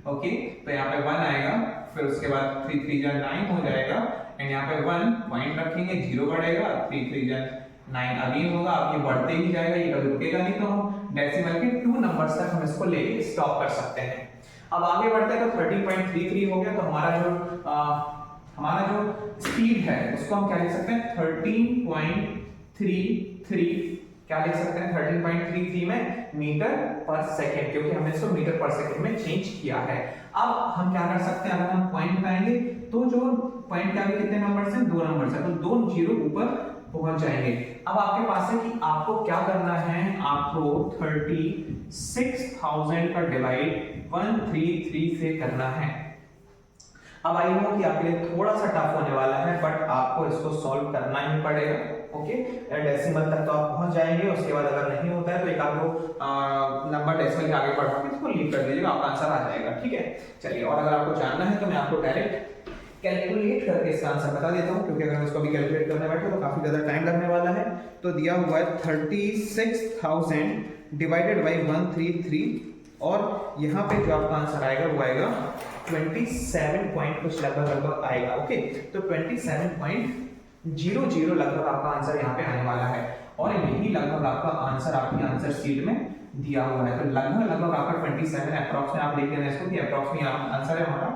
ओके। तो यहाँ पे 1 आएगा, फिर उसके बाद 3 3 9 हो जाएगा, एंड यहाँ पे 1 पॉइंट रखेंगे, 0 बढ़ेगा, 3 3 9 अगेन होगा। अब ये बढ़ते ही जाएगा, ये कभी रुकेगा नहीं, तो हम डेसिमल के 2 नंबर्स तक हम इसको लेके स्टॉप कर सकते हैं। अब आगे बढ़ते हैं तो 13.33 हो गया, तो हमारा जो स्पीड है उसको हम क्या लिख सकते हैं, 13.33, क्या लिख सकते हैं 13.33 में मीटर पर सेकंड, क्योंकि हमने इसको मीटर पर सेकंड में चेंज किया है। अब हम क्या कर सकते हैं, अगर हम पॉइंट बनाएंगे तो जो पॉइंट के आगे कितने नंबर्स हैं, 2 नंबर्स हैं, तो 2 जीरो ऊपर पहुंच जाएंगे। अब आपके पास है कि आपको क्या करना है, आपको 36,000 का डिवाइड 133 से करना है। अब आई नो कि आपके लिए थोड़ा सा टफ होने वाला है, बट आपको इसको सॉल्व करना ही पड़ेगा, ओके। डेसिमल तक तो आप पहुंच जाएंगे, उसके बाद अगर नहीं होता है तो एक आपको नंबर डेसिमल के आगे बढ़ा के इसको लीव कर दीजिएगा, आपका आंसर आ जाएगा, ठीक है। चलिए, और अगर आपको जानना है तो मैं आपको डायरेक्ट कैलकुलेट करके इसका आंसर बता देता हूं, क्योंकि अगर इसको भी कैलकुलेट करने बैठे तो काफी ज्यादा टाइम लगने वाला है। तो दिया हुआ है 36,000 डिवाइडेड बाय 133, और यहाँ पे जो आपका आंसर आएगा वो आएगा 27 पॉइंट कुछ लगभग आएगा, ओके। तो 27.00 लगभग आपका आंसर यहाँ पे आने वाला है, और यही लगभग आपका आंसर आपकी आंसर शीट में दिया हुआ है। तो लगभग आपका 27 अप्रॉक्स में आप देख लेना इसको कि अप्रॉक्स में आंसर है हमारा,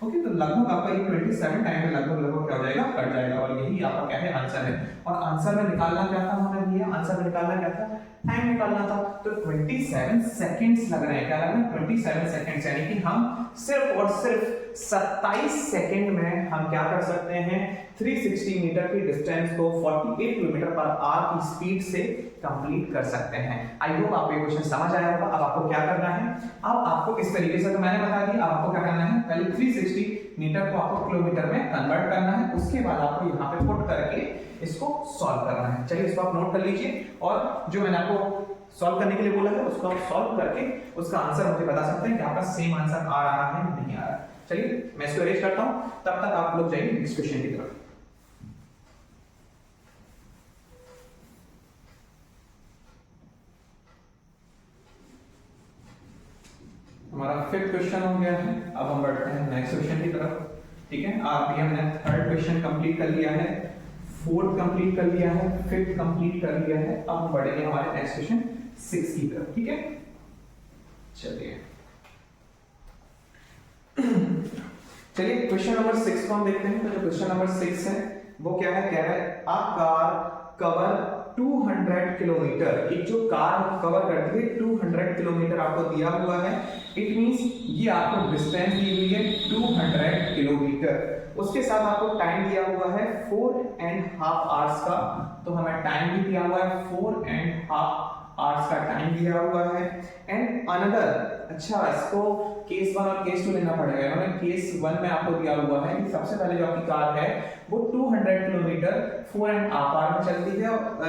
ओके। तो लगभग आपका ये 27 टाइम में लगभग क्या हो जाएगा, कट जाएगा, और यही आपका क्या है, आंसर है। और आंसर में निकालना क्या था हमारे लिए, आंसर में निकालना क्या था, टाइम निकालना था। तो 27 सेकंड्स लग रहे हैं, क्या लग रहा है, 27 सेकंड्स, यानी कि हम सिर्फ और सिर्फ 27 सेकंड में हम क्या कर सकते हैं, 360 मीटर की डिस्टेंस को 48 किलोमीटर पर आवर की स्पीड से कंप्लीट कर सकते हैं। आई होप आपको ये क्वेश्चन समझ आया होगा। अब आपको क्या करना है, अब आपको इस तरीके से, तो मैंने बता दिया, अब आपको क्या करना है, पहले 360 मीटर को आपको किलोमीटर में कन्वर्ट करना है, उसके बाद आपको यहाँ पे पुट करके इसको सॉल्व करना है। चलिए इसको आप नोट कर लीजिए, और जो मैंने आपको सॉल्व करने के लिए बोला है उसको आप सॉल्व करके उसका आंसर मुझे बता सकते हैं कि आपका सेम आंसर आ रहा है नहीं आ रहा है। चलिए मैं इसको अरेंज करता हूं, तब तक आप लोग जाइए नेक्स्ट क्वेश्चन की तरफ। हमारा 5th क्वेश्चन हो गया है, अब हम बढ़ते हैं नेक्स्ट क्वेश्चन की तरफ, ठीक है। आप हमने 3rd क्वेश्चन कंप्लीट कर लिया है, 4th कंप्लीट कर लिया है, 5th कंप्लीट कर लिया है, अब हम बढ़ेंगे हमारे नेक्स्ट क्वेश्चन 6 की तरफ, ठीक है। चलिए चलिए क्वेश्चन नंबर 6 को हम देखते हैं। तो जो क्वेश्चन नंबर 6 है वो क्या है, कह रहा है अ कार कवर 200 किलोमीटर, एक जो कार कवर करती है 200 किलोमीटर आपको दिया हुआ है। इट मींस ये आपको डिस्टेंस दी हुई है 200 किलोमीटर, उसके साथ आपको टाइम दिया हुआ है 4.5 आवर्स का। तो हमें टाइम भी दिया हुआ है 4.5 आवर्स का टाइम दिया हुआ है। एंड अनदर, अच्छा इसको केस 1 और केस 2 लेना पड़ेगा। इन्होंने केस 1 में आपको दिया हुआ है कि सबसे पहले जो आपकी कार है वो 200 किलोमीटर 4.5 आवर में चलती है,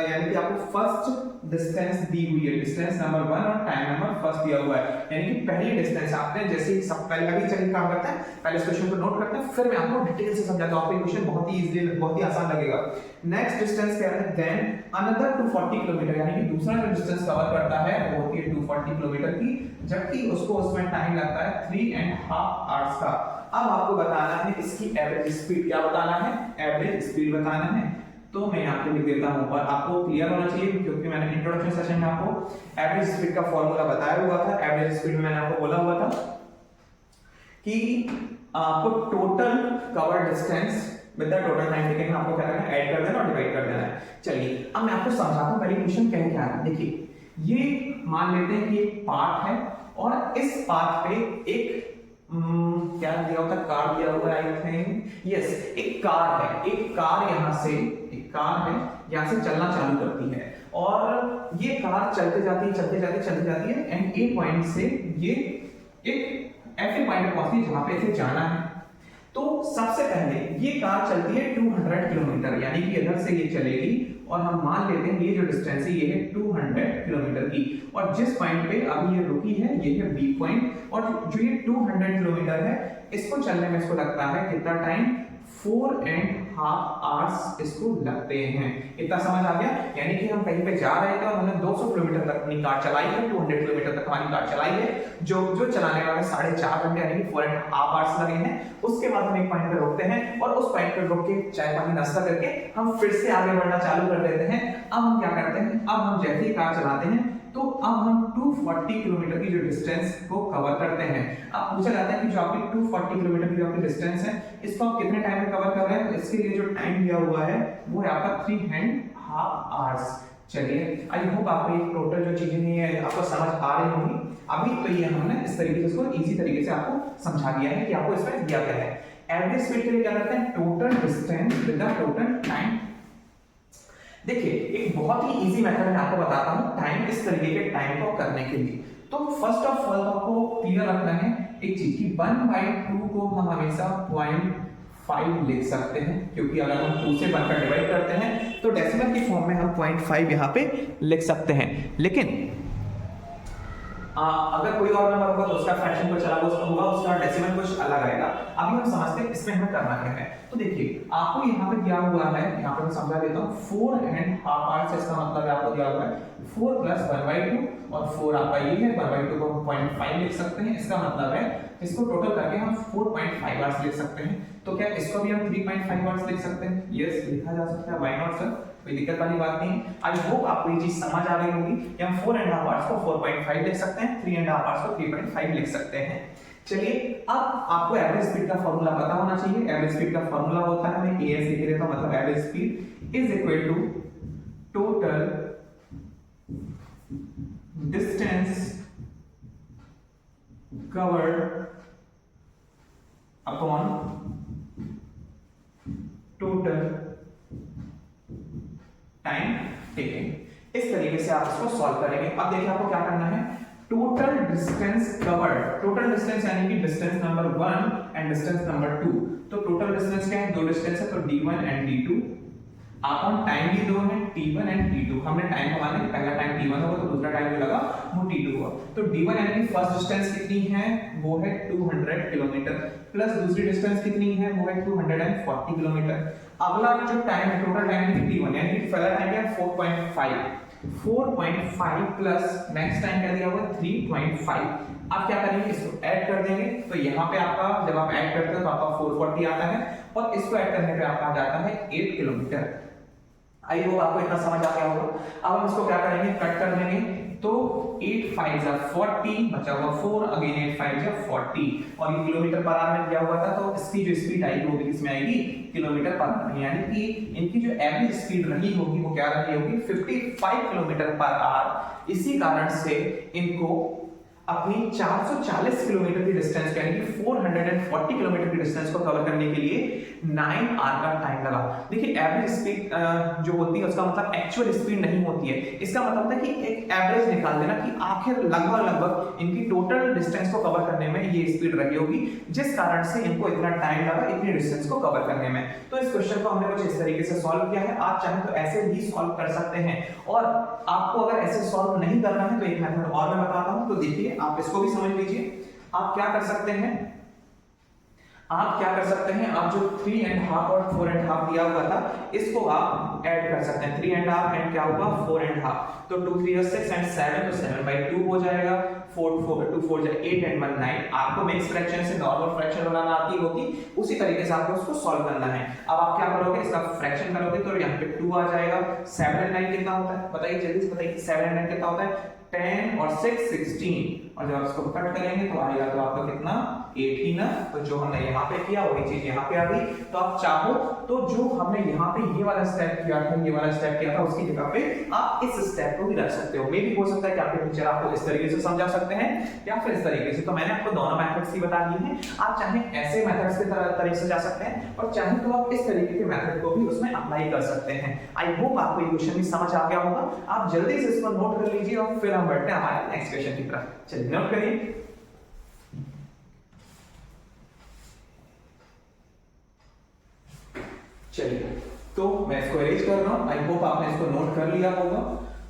यानी कि आपको फर्स्ट डिस्टेंस दी हुई है, डिस्टेंस नंबर 1 और टाइम नंबर फर्स्ट दिया हुआ है, यानी कि पहली डिस्टेंस आपने जैसे ही सब पहले अभी चलिए काम करते हैं, पहले इस क्वेश्चन को नोट करते हैं, फिर मैं आपको डिटेल से समझाता हूं। आपको क्वेश्चन बहुत ही इजी, बहुत ही आसान लगेगा। नेक्स्ट डिस्टेंस क्या है, देन अनदर 240 किलोमीटर, यानी कि दूसरा जो डिस्टेंस कवर करता है वो होती है 240 किलोमीटर की, जबकि उसको उसमें टाइम लगता है 3.5 आवर्स का। अब आपको बताना है इसकी एवरेज स्पीड, क्या बताना है, एवरेज स्पीड बताना है। तो मैं यहाँ पे लिख देता हूँ, और आपको क्लियर होना चाहिए क्योंकि मैंने इंट्रोडक्शन सेशन में आपको एवरेज स्पीड का फॉर्मूला बताया हुआ था। एवरेज स्पीड में मैंने आपको बोला हुआ था कि आपको total cover distance with the total time taken में आपको क्या करना है, ऐड कर देना और डिवाइड कर देना है। चलिए अब मैं आपको समझाता हूँ पहले क्वेश्चन कह क्या है। देखिए ये मान लेते हैं कि एक पाथ है, और इस पाथ पे एक क्या दिया होता है, कार दिया हुआ है, आई थिंक यस, एक कार है। एक कार यहाँ से चलना चालू करती है, और ये कार चलते जाती है एंड ए पॉइंट से ये एक ऐसे पॉइंट पे पहुंचती है जहां पे इसे जाना है। तो सबसे पहले ये कार चलती है 200 किलोमीटर, यानी कि इधर से ये चलेगी, और हम मान लेते हैं ये जो डिस्टेंस है ये है 200 किलोमीटर की, और जिस पॉइंट पे अभी ये रुकी है ये है बी पॉइंट, और जो ये 200 किलोमीटर है इसको चलने में इसको लगता है कितना टाइम, 4.5 आवर्स इसको लगते हैं। इतना समझ आ गया? यानी कि हम कहीं पे जा रहे थे और हमने 200 किलोमीटर तक अपनी कार चलाई है, 200 किलोमीटर तक हमारी कार चलाई है, जो चलाने वाले 4.5 घंटे यानी कि 4.5 आवर्स लगे हैं। उसके बाद हम एक पॉइंट पे रोकते हैं और उस पॉइंट पे रोक के चाय पानी नाश्ता करके हम फिर से आगे बढ़ना चालू कर देते हैं। अब हम क्या करते हैं, अब हम जैसे ही कार चलाते हैं तो अब हम 240 किलोमीटर की जो डिस्टेंस को कवर करते हैं। अब पूछा जाता है कि जो आपकी 240 किलोमीटर की जो आपकी डिस्टेंस है, इसको आप कितने टाइम में कवर कर रहे हैं? तो इसके लिए जो टाइम दिया हुआ है वो है आपका 3.5 आवर्स। चलिए, आई होप आपको ये टोटल जो चीजें नहीं है आपको समझ आ रही होंगी। अभी तो ये हमने इस तरीके से इसको इजी तरीके से आपको समझा दिया है कि आपको इसमें दिया क्या है। एवरेज स्पीड के लिए क्या करते हैं, total distance with the total time. देखिए, एक बहुत ही इजी मेथड मैं आपको बताता हूं टाइम, इस तरीके के टाइम को करने के लिए। तो फर्स्ट ऑफ ऑल आपको क्लियर रखना है एक चीज की 1/2 को हम हमेशा 0.5 लिख सकते हैं, क्योंकि अगर हम 2 से 1 का डिवाइड करते हैं तो डेसिमल की फॉर्म में हम 0.5 यहाँ पे लिख सकते हैं। लेकिन अगर कोई और नंबर होगा तो उसका फ्रैक्शन कुछ अलग होगा, उसका डेसिमल कुछ अलग आएगा। अभी हम समझते हैं इसमें हमें करना क्या है। तो देखिए, आपको यहाँ पे दिया हुआ है, यहाँ पे मैं समझा देता हूँ, 4.5 आवर्स। इसका मतलब है आपको दिया हुआ है 4 + 1/2 और 4 आपका ये है, 1/2 को हम 0.5 लिख सकते हैं। इसका मतलब है इसको टोटल करके हम 4.5 आवर्स लिख सकते हैं। तो क्या इसको भी हम 3.5 आवर्स लिख सकते हैं? यस, लिखा जा सकता है, व्हाई नॉट सर, कोई दिक्कत वाली बात नहीं। आई होप आपको ये चीज समझ आ गई होगी कि हम 4.5 आवर्स को 4.5 लिख सकते हैं, 3.5 आवर्स को 3.5 लिख सकते हैं। चलिए, अब आपको एवरेज स्पीड का फॉर्मूला पता होना चाहिए। एवरेज स्पीड का फॉर्मूला होता है, मैं एएस लिख देता हूं, मतलब average speed is equal to total distance covered upon total time taken. इस तरीके से आप इसको सॉल्व करेंगे। अब देखिए, आपको क्या करना है, total distance covered, total distance यानी कि distance number 1 and distance number 2। तो टोटल डिस्टेंस क्या है, दो डिस्टेंस है, तो d1 and d2 upon time भी दो है, t1 एंड t2। हमने टाइम को माना पहला टाइम t1 होगा तो दूसरा टाइम जो लगा वो t2 होगा। तो d1 यानी कि फर्स्ट डिस्टेंस कितनी है, वो है 200 किलोमीटर, प्लस दूसरी डिस्टेंस कितनी है, वो है 240 किलोमीटर। अगला जो टाइम है, टोटल टाइम है t1 यानी कि पहला टाइम है 4.5 प्लस नेक्स्ट टाइम क्या दिया हुआ है 3.5। आप क्या करेंगे, इसको ऐड कर देंगे। तो यहाँ पे आपका जब आप ऐड करते हो तो आपका 440 आता है और इसको ऐड करने पे आपका आ जाता है 8 किलोमीटर। आई होप आपको इतना समझ आ गया होगा। अब हम इसको क्या करेंगे, कट कर देंगे। तो 8 5 40 बचा हुआ 4, अगेन 8 5 40 और ये किलोमीटर पर आवर में दिया हुआ था, तो इसकी जो स्पीड आएगी वो भी किसमें आएगी, किलोमीटर पर आवर। यानी कि इनकी जो एवरेज स्पीड रही होगी वो क्या रही होगी, 55 किलोमीटर पर आवर। इसी कारण से इनको अपनी 440 किलोमीटर की डिस्टेंस यानी कि 440 किलोमीटर की डिस्टेंस को कवर करने के लिए 9 आवर का टाइम लगा। देखिए, एवरेज स्पीड जो होती है उसका मतलब एक्चुअल स्पीड नहीं होती है। इसका मतलब है कि एक एवरेज निकाल देना कि आखिर लगभग इनकी टोटल डिस्टेंस को कवर करने में ये स्पीड रही होगी, जिस कारण से इनको इतना टाइम लगा इतनी डिस्टेंस को कवर करने में। तो इस क्वेश्चन को हमने कुछ इस तरीके से सॉल्व किया है। आप चाहें तो ऐसे भी सॉल्व कर सकते हैं, और आपको अगर ऐसे सॉल्व नहीं करना है तो एक मेथड और मैं बताता हूं। तो देखिए, आप इसको भी समझ लीजिए। आप क्या कर सकते हैं, आप जो 3.5 और 4.5 दिया हुआ था इसको आप ऐड कर सकते हैं। 3.5 एंड क्या होगा 4.5, तो 2 3 6 एंड 7, तो 7/2 हो जाएगा। 4 2 4 8 एंड 1 9। आपको मिक्स फ्रैक्शन से नॉर्मल फ्रैक्शन बनाना आती होगी, उसी तरीके से आपको उसको सॉल्व करना है। अब आप क्या करोगे, इसका फ्रैक्शन करोगे तो यहाँ पे 2 आ जाएगा। 7 एंड 9 कितना होता है बताइए, जल्दी से बताइए। 7 एंड 9 कितना होता है, 10 और 6 16, और जब इसको कट करेंगे तो आएगा तो आपका कितना 8 ही ना। तो जो हमने यहाँ पे किया वही चीज यहाँ पे आ गई। तो आप चाहो तो जो हमने यहाँ पे ये वाला स्टेप किया था, ये वाला स्टेप किया था, उसकी जगह पे आप इस स्टेप को भी रख सकते हो। मे भी हो सकता है कि आपके टीचर आपको इस तरीके से समझा सकते हैं या फिर इस तरीके से। तो मैंने आपको दोनों मेथड्स ही बता दिए हैं। आप चाहे ऐसे मेथड्स के तरीके से जा सकते हैं और चाहे तो आप इस तरीके के मेथड को भी उसमें अप्लाई कर सकते हैं। आई होप आपको ये क्वेश्चन भी समझ आ गया होगा। आप जल्दी से इसको नोट कर लीजिए और फिर हम बढ़ते हैं हमारे नेक्स्ट क्वेश्चन की तरफ। चलिए नोट करिए। चलिए, तो मैं इसको अरेंज कर रहा हूं। आई होप आपने इसको नोट कर लिया होगा।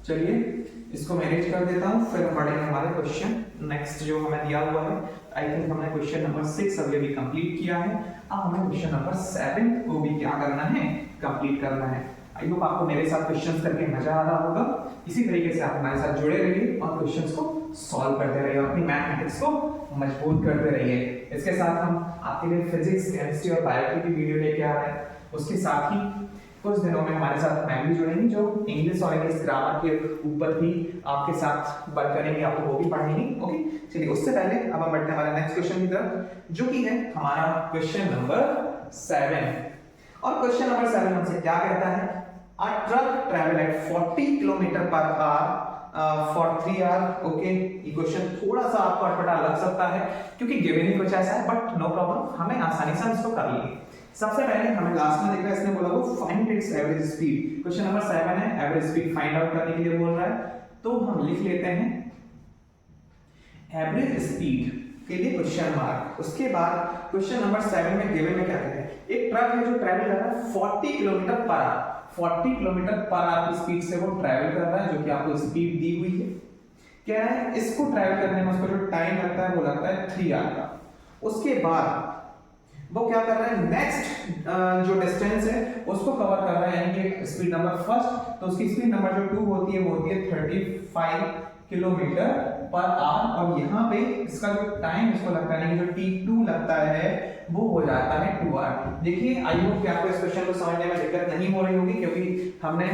चलिए इसको मैनेज कर देता हूँ, फिर हम पढ़ेंगे हमारे क्वेश्चन नेक्स्ट जो हमें दिया हुआ है। आई थिंक हमने क्वेश्चन नंबर 6 अभी भी कंप्लीट किया है। अब हमें क्वेश्चन नंबर 7 को भी क्या करना है, कंप्लीट करना है। आई होप आपको मेरे साथ क्वेश्चंस करके मजा आ रहा होगा। इसी तरीके से आप हमारे साथ जुड़े रहिए और क्वेश्चंस को सॉल्व करते रहिए, अपनी मैथमेटिक्स को मजबूत करते रहिए। इसके साथ हम आपके लिए फिजिक्स, केमिस्ट्री और बायोलॉजी की वीडियो लेके आ रहे हैं। उसके साथ ही कुछ दिनों में हमारे साथ मैम भी जुड़ेंगी जो इंग्लिश और इंग्लिश ग्रामर के ऊपर भी आपके साथ वर्क करेंगे, आपको वो भी पढ़ेंगी। ओके, चलिए उससे पहले अब हम बढ़ते हैं हमारे नेक्स्ट क्वेश्चन की तरफ, जो कि है हमारा क्वेश्चन नंबर 7। और क्वेश्चन नंबर 7 हमसे क्या कहता है, a truck travel at 40 kilometer per hour for 3 hour. Okay, ये क्वेश्चन थोड़ा सा आपको अटपटा लग सकता है क्योंकि गिवन ही कुछ ऐसा है, बट नो प्रॉब्लम, हमें आसानी से इसको कर लेंगे। सबसे पहले हमें लास्ट में देखा है, इसने बोला वो find its average speed. Question number 7 है, एवरेज स्पीड फाइंड आउट करने के लिए बोल रहा है, तो हम लिख लेते हैं एवरेज स्पीड के लिए क्वेश्चन मार्क। उसके बाद क्वेश्चन नंबर 7 में गिवन में क्या कहते हैं, एक ट्रक है जो ट्रैवल कर रहा है 40 kilometer per our. 40 kilometer per our की स्पीड से वो ट्रैवल कर रहा है, जो कि आपको स्पीड दी हुई है। क्या है, इसको ट्रैवल करने में उसको जो टाइम लगता है वो लगता है 3 आवर का। उसके बाद वो क्या कर रहा है, नेक्स्ट जो डिस्टेंस है उसको कवर कर रहा है, यानी कि स्पीड नंबर फर्स्ट, तो उसकी स्पीड नंबर जो 2 होती है वो होती है 35 किलोमीटर पर आवर। और यहाँ पे इसका जो टाइम इसको लगता है, जो t2 लगता है वो हो जाता है 2 आवर। देखिए आई होप कि आपको इस क्वेश्चन को समझने में दिक्कत नहीं हो रही होगी, क्योंकि हमने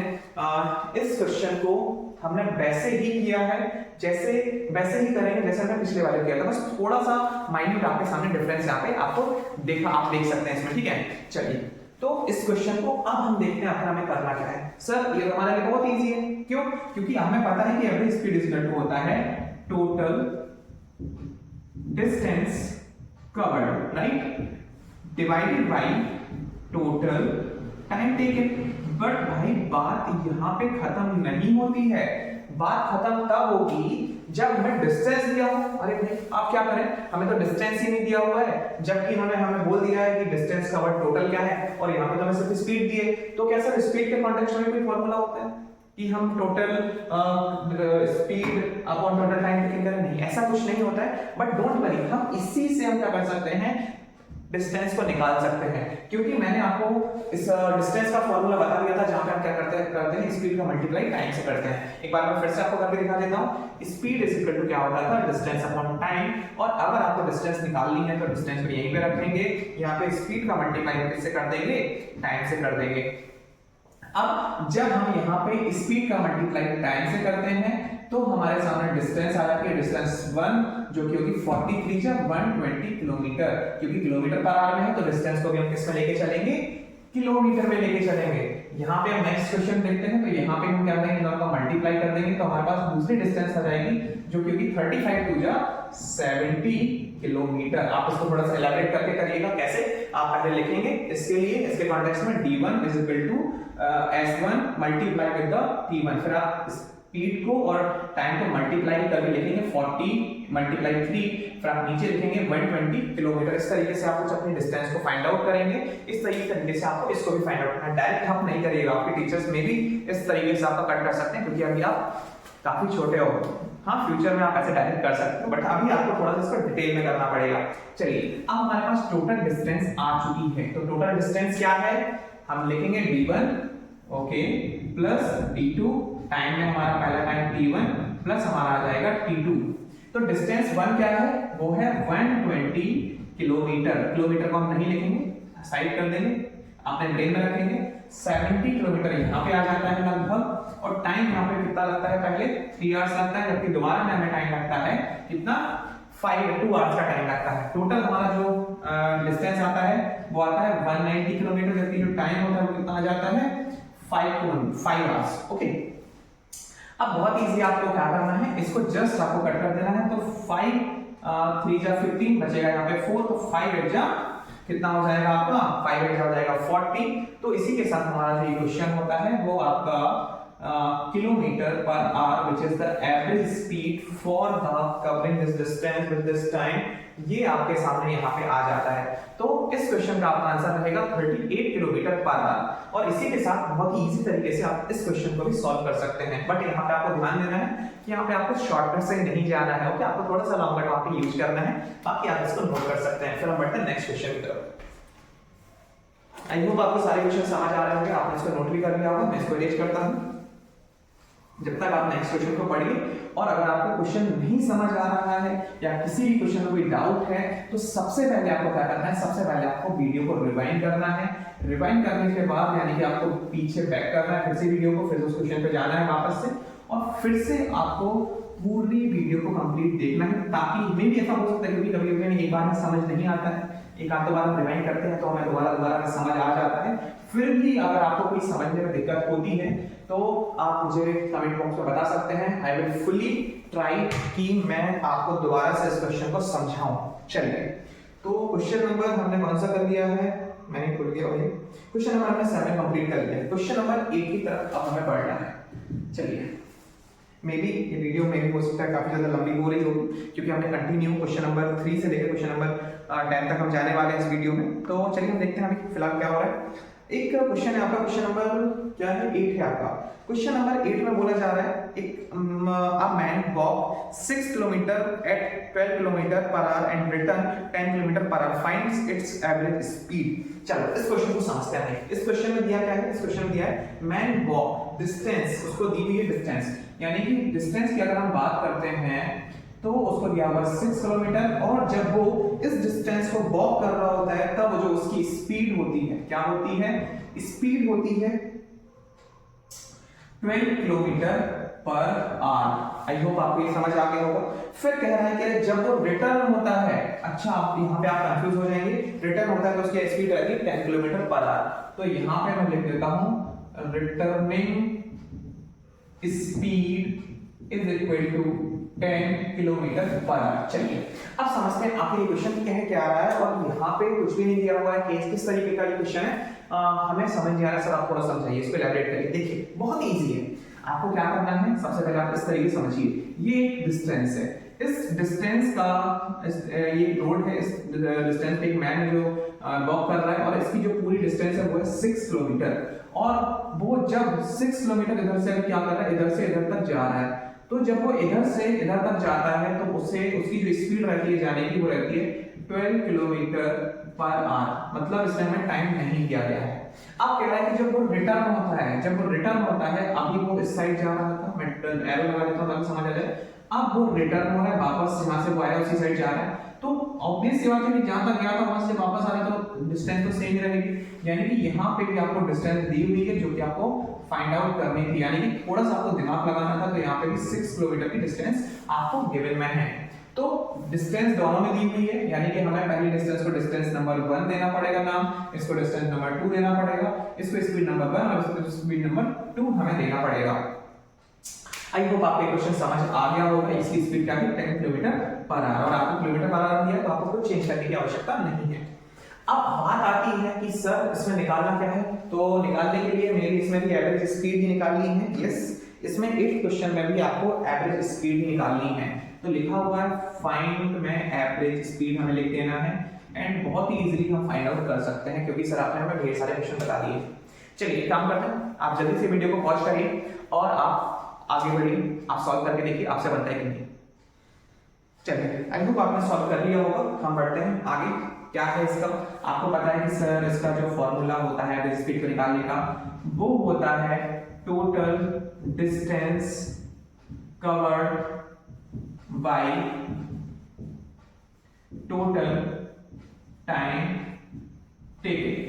इस क्वेश्चन को हमने वैसे ही किया है, वैसे ही करेंगे जैसे हमने पिछले वाले किया था, बस थोड़ा सा माइन्यूट आपके सामने डिफरेंस यहाँ पे आपको आप देख सकते हैं इसमें। ठीक है, चलिए तो इस क्वेश्चन को अब हम देखते हैं आखिर हमें करना क्या है। सर ये हमारे लिए बहुत इजी है, क्यों, क्योंकि हमें पता है कि average speed is equal to होता है total distance covered, right, divided by total time taken. But भाई बात यहाँ पे खत्म नहीं होती है, बात खत्म तब होगी जब हमें डिस्टेंस दिया हो। अरे भाई आप क्या करें, हमें तो डिस्टेंस ही नहीं दिया हुआ है, जबकि हमें बोल दिया है कि डिस्टेंस कवर्ड टोटल क्या है, और यहाँ पे तो हमें सिर्फ स्पीड दी है। तो क्या सर स्पीड के कॉन्टेक्स्ट में कोई फॉर्मूला होता है कि हम total speed upon total time taken करें? नहीं, ऐसा कुछ नहीं होता है। बट डोंट वरी, हम इसी से हम क्या कर सकते हैं, डिस्टेंस को निकाल सकते हैं, क्योंकि मैंने आपको इस डिस्टेंस का फॉर्मूला बता दिया था, जहां पे हम क्या करते हैं स्पीड का मल्टीप्लाई टाइम से करते हैं। एक बार मैं फिर से आपको करके दिखा देता हूं। स्पीड इज इक्वल टू क्या होता था, डिस्टेंस अपॉन टाइम। और अगर आपको डिस्टेंस निकालनी है तो डिस्टेंस को यहीं पे रखेंगे, यहाँ पे स्पीड का मल्टीप्लाई किससे कर देंगे, टाइम से कर देंगे। अब जब हम यहाँ पे स्पीड का मल्टीप्लाई टाइम से करते हैं तो हमारे सामने डिस्टेंस आ जाती है, डिस्टेंस 1 जो कि होगी 43 या 120 किलोमीटर, क्योंकि किलोमीटर पर आवर में है तो डिस्टेंस को भी हम किस में लेके चलेंगे, किलोमीटर में लेके चलेंगे। यहाँ पे हम नेक्स्ट क्वेश्चन देखते हैं, तो यहाँ पे हम क्या करेंगे, दोनों का मल्टीप्लाई कर देंगे, तो हमारे पास दूसरी डिस्टेंस आ जाएगी जो कि होगी 35 2 जा 70 किलोमीटर। आप इसको थोड़ा सा एलाबोरेट करके करिएगा, कैसे आप पहले लिखेंगे इसके लिए, इसके कॉन्टेक्स्ट में d1 is equal to s1 multiply with the t1, फिर आप स्पीड को और टाइम को मल्टीप्लाई करके लिखेंगे 40 मल्टीप्लाई 3, फिर आप नीचे लिखेंगे 120 किलोमीटर। इस तरीके से आप अपने डिस्टेंस को फाइंड आउट करेंगे। इस तरीके से आपको इसको भी फाइंड आउट करना है, डायरेक्ट आप नहीं करिएगा, आपके टीचर्स में भी इस तरीके से आपका कट कर सकते हैं, क्योंकि अभी आप काफी छोटे हो। हाँ, फ्यूचर में आप ऐसे डायरेक्ट कर सकते हो, बट अभी आपको थोड़ा सा इसको डिटेल में करना पड़ेगा। चलिए अब हमारे पास टोटल डिस्टेंस आ चुकी है, तो टोटल डिस्टेंस क्या है, हम लिखेंगे d1 okay plus d2, time में हमारा पहला टाइम t1 प्लस हमारा आ जाएगा t2। तो डिस्टेंस 1 क्या है, वो है 120 किलोमीटर। किलोमीटर को हम नहीं लिखेंगे, साइड कर देंगे, अपने ब्रेन में रखेंगे। 70 किलोमीटर यहाँ पे आ जाता है लगभग, और टाइम यहाँ पे कितना लगता है, पहले 3 आवर्स लगता है, जबकि दोबारा में हमें टाइम लगता है कितना, 2 आवर्स का टाइम लगता है। टोटल हमारा जो डिस्टेंस आता है वो आता है 190 किलोमीटर, जबकि जो टाइम होता है वो कितना आ जाता है 5 आवर्स। ओके, अब बहुत इजी आपको क्या करना है, इसको जस्ट आपको कट कर देना है, तो 5 3 जा 15 बचेगा यहाँ पे 4, तो 5 8 जा कितना हो जाएगा आपका, 5 8 जा हो जाएगा 40। तो इसी के साथ हमारा जो इक्वेशन होता है वो आपका kilometre per our which is the average speed for the covering this distance with this time, ये आपके सामने यहाँ पे आ जाता है। तो इस क्वेश्चन का आपका आंसर रहेगा 38 किलोमीटर पर आवर। और इसी के साथ बहुत ही इजी तरीके से आप इस क्वेश्चन को भी सॉल्व कर सकते हैं। बट यहाँ पे आपको ध्यान देना है कि यहाँ पे आपको शॉर्टकट से नहीं जाना है, ओके, आपको थोड़ा सा लॉन्ग कट वहाँ पे यूज करना है, बाकी आप इसको नोट कर सकते हैं। फिर हम बढ़ते हैं नेक्स्ट क्वेश्चन की तरफ। आई होप आपको सारे क्वेश्चन समझ आ रहे होंगे, आपने इसको नोट भी कर लिया होगा। मैं इसको अरेंज करता हूँ जब तक आप नेक्स्ट क्वेश्चन को पढ़िए। और अगर आपको क्वेश्चन नहीं समझ आ रहा है या किसी भी क्वेश्चन में कोई डाउट है तो सबसे पहले आपको क्या करना है, सबसे पहले आपको वीडियो को रिवाइंड करना है। रिवाइंड करने के बाद यानी कि आपको पीछे बैक करना है फिर से वीडियो को, फिर उस क्वेश्चन पे जाना है वापस से और फिर से आपको पूरी वीडियो को कंप्लीट देखना है, ताकि मे भी ऐसा हो सकता है क्योंकि कभी कभी हमें एक बार में समझ नहीं आता है, एक आध बार हम रिवाइंड करते हैं तो हमें दोबारा समझ आ जाता है। फिर भी अगर आपको कोई समझने में दिक्कत होती है तो आप मुझे कमेंट बॉक्स में बता सकते हैं। आई विल फुली ट्राई कि मैं आपको दोबारा से इस क्वेश्चन को समझाऊं। चलिए, तो क्वेश्चन नंबर हमने कौन सा कर लिया है, मैंने खुल गया भाई, क्वेश्चन नंबर हमने 7 कंप्लीट कर लिया है। क्वेश्चन नंबर 8 की तरफ अब हमें बढ़ना है। चलिए, मे बी ये वीडियो में भी हो सकता है काफी ज्यादा लंबी हो रही होगी क्योंकि हमने कंटिन्यू क्वेश्चन नंबर 3 से लेकर क्वेश्चन नंबर 10 तक हम जाने वाले हैं इस वीडियो में। तो चलिए हम देखते हैं अभी फिलहाल क्या हो रहा है। एक क्वेश्चन है आपका, क्वेश्चन नंबर क्या है, 8 है आपका। क्वेश्चन नंबर 8 में बोला जा रहा है एक a man walk 6 kilometre at 12 kilometre per hour and return 10 kilometre per hour, finds its average speed. चलो इस क्वेश्चन को समझते हैं। इस क्वेश्चन में दिया क्या है, इस क्वेश्चन में दिया है मैन वॉक डिस्टेंस, उसको दी हुई है डिस्टेंस, यानी कि डिस्टेंस की अगर हम बात करते हैं तो उसको दिया हुआ 6 किलोमीटर और जब वो इस डिस्टेंस को वॉक कर रहा होता है तब जो उसकी स्पीड होती है, क्या होती है, स्पीड होती है 12 kilometre per our. I hope आपको ये समझ आ गया होगा। फिर कह रहा है कि जब वो रिटर्न होता है, अच्छा आप यहाँ पे आप कंफ्यूज हो जाएंगे, रिटर्न होता है तो उसकी स्पीड रहेगी 10 किलोमीटर पर आवर। तो यहाँ पे मैं लिख देता हूं returning speed is equal to 10 kilometre per hour. चलिए अब समझते हैं आखिर ये क्वेश्चन क्या आ रहा है और यहाँ पे कुछ भी नहीं दिया हुआ है कि किस तरीके का ये क्वेश्चन है। हमें समझ नहीं आ रहा, सर आप थोड़ा समझाइए, इसको एलैबोरेट करिए। देखिए बहुत इजी है, आपको क्या करना है, सबसे पहले आप इस तरीके से समझिए, ये एक डिस्टेंस है, इस डिस्टेंस का ये रोड है, इस डिस्टेंस पे एक मैन है जो वॉक कर रहा है और इसकी जो पूरी डिस्टेंस है वो है 6 किलोमीटर और वो जब 6 किलोमीटर इधर से क्या कर रहा है, इधर से इधर तक जा रहा है। तो जब वो इधर से इधर तक जाता है तो उससे उसकी जो स्पीड रहती है जाने की वो रहती है 12 किलोमीटर पर आवर, मतलब इसमें हमें टाइम नहीं दिया गया है। अब कह रहा है कि जब वो रिटर्न होता है, जब वो रिटर्न होता है, अभी वो इस साइड जा रहा था, मैं एरो लगा देता हूं ताकि समझ आ जाए। अब वो रिटर्न हो रहा है, वापस जहां से वो आया उसी साइड जा रहा है, तो ऑब्वियस सी बात है कि जहां तक गया था वहां से वापस आ रहा है तो डिस्टेंस तो सेम ही रहेगी। यानी कि यहाँ पे भी आपको डिस्टेंस दी हुई है जो कि आपको फाइंड आउट करनी थी, यानी कि थोड़ा सा आपको दिमाग लगाना था। तो यहाँ पे भी 6 किलोमीटर की डिस्टेंस आपको गिवन में है। तो डिस्टेंस दोनों में दी हुई है, यानी कि हमें पहली डिस्टेंस को डिस्टेंस नंबर 1 देना पड़ेगा नाम, इसको डिस्टेंस नंबर 2 देना पड़ेगा, इसको स्पीड नंबर 1 और इसको स्पीड नंबर 2 हमें देना पड़ेगा। आई होप आपको क्वेश्चन समझ आ गया होगा। इसकी स्पीड क्या है, 10 किलोमीटर पर आवर और आपको किलोमीटर पर आवर दिया तो आपको कुछ चेंज करने की आवश्यकता नहीं है। अब बात आती है कि सर इसमें निकालना क्या है, तो निकालने के लिए मेरी इसमें भी एवरेज स्पीड ही निकालनी है। यस, इसमें 8 क्वेश्चन में भी आपको एवरेज स्पीड ही निकालनी है। तो लिखा हुआ है फाइंड में एवरेज स्पीड हमें लिख देना है एंड बहुत ही इजीली हम फाइंड आउट कर सकते हैं क्योंकि सर आपने हमें ढेर सारे क्वेश्चन बता दिए। चलिए काम करते हैं, आप जल्दी से वीडियो को पॉज करिए और आप आगे बढ़िए, आप सॉल्व करके देखिए आपसे बनता है कि नहीं। चलिए आई होप आपने सॉल्व कर लिया होगा। हम बढ़ते हैं आगे। क्या है इसका, आपको पता है कि सर इसका जो फॉर्मूला होता है एवरेज स्पीड को निकालने का वो होता है total distance covered by total time taken.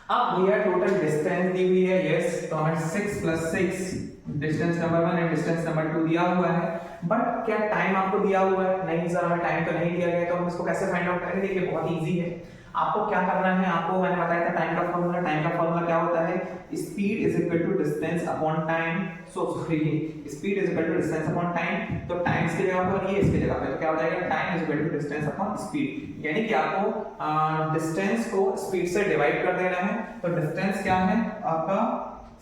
अब भैया टोटल डिस्टेंस दी हुई है, यस, तो हमें 6 + 6 distance number 1 and distance number 2 दिया हुआ है। बट क्या टाइम आपको दिया हुआ है, नहीं सर हमें टाइम तो नहीं दिया गया, तो हम इसको कैसे फाइंड आउट करेंगे। देखिए बहुत इजी है, आपको क्या करना है, आपको मैंने बताया था टाइम का फॉर्मूला। टाइम का फॉर्मूला क्या होता है, speed is equal to distance upon time. Speed is equal to distance upon time, तो टाइम इसकी जगह पर ये इसकी जगह पे, तो क्या हो जाएगा, time is equal to distance upon speed. यानी कि आपको डिस्टेंस को स्पीड से डिवाइड कर देना है। तो डिस्टेंस क्या है आपका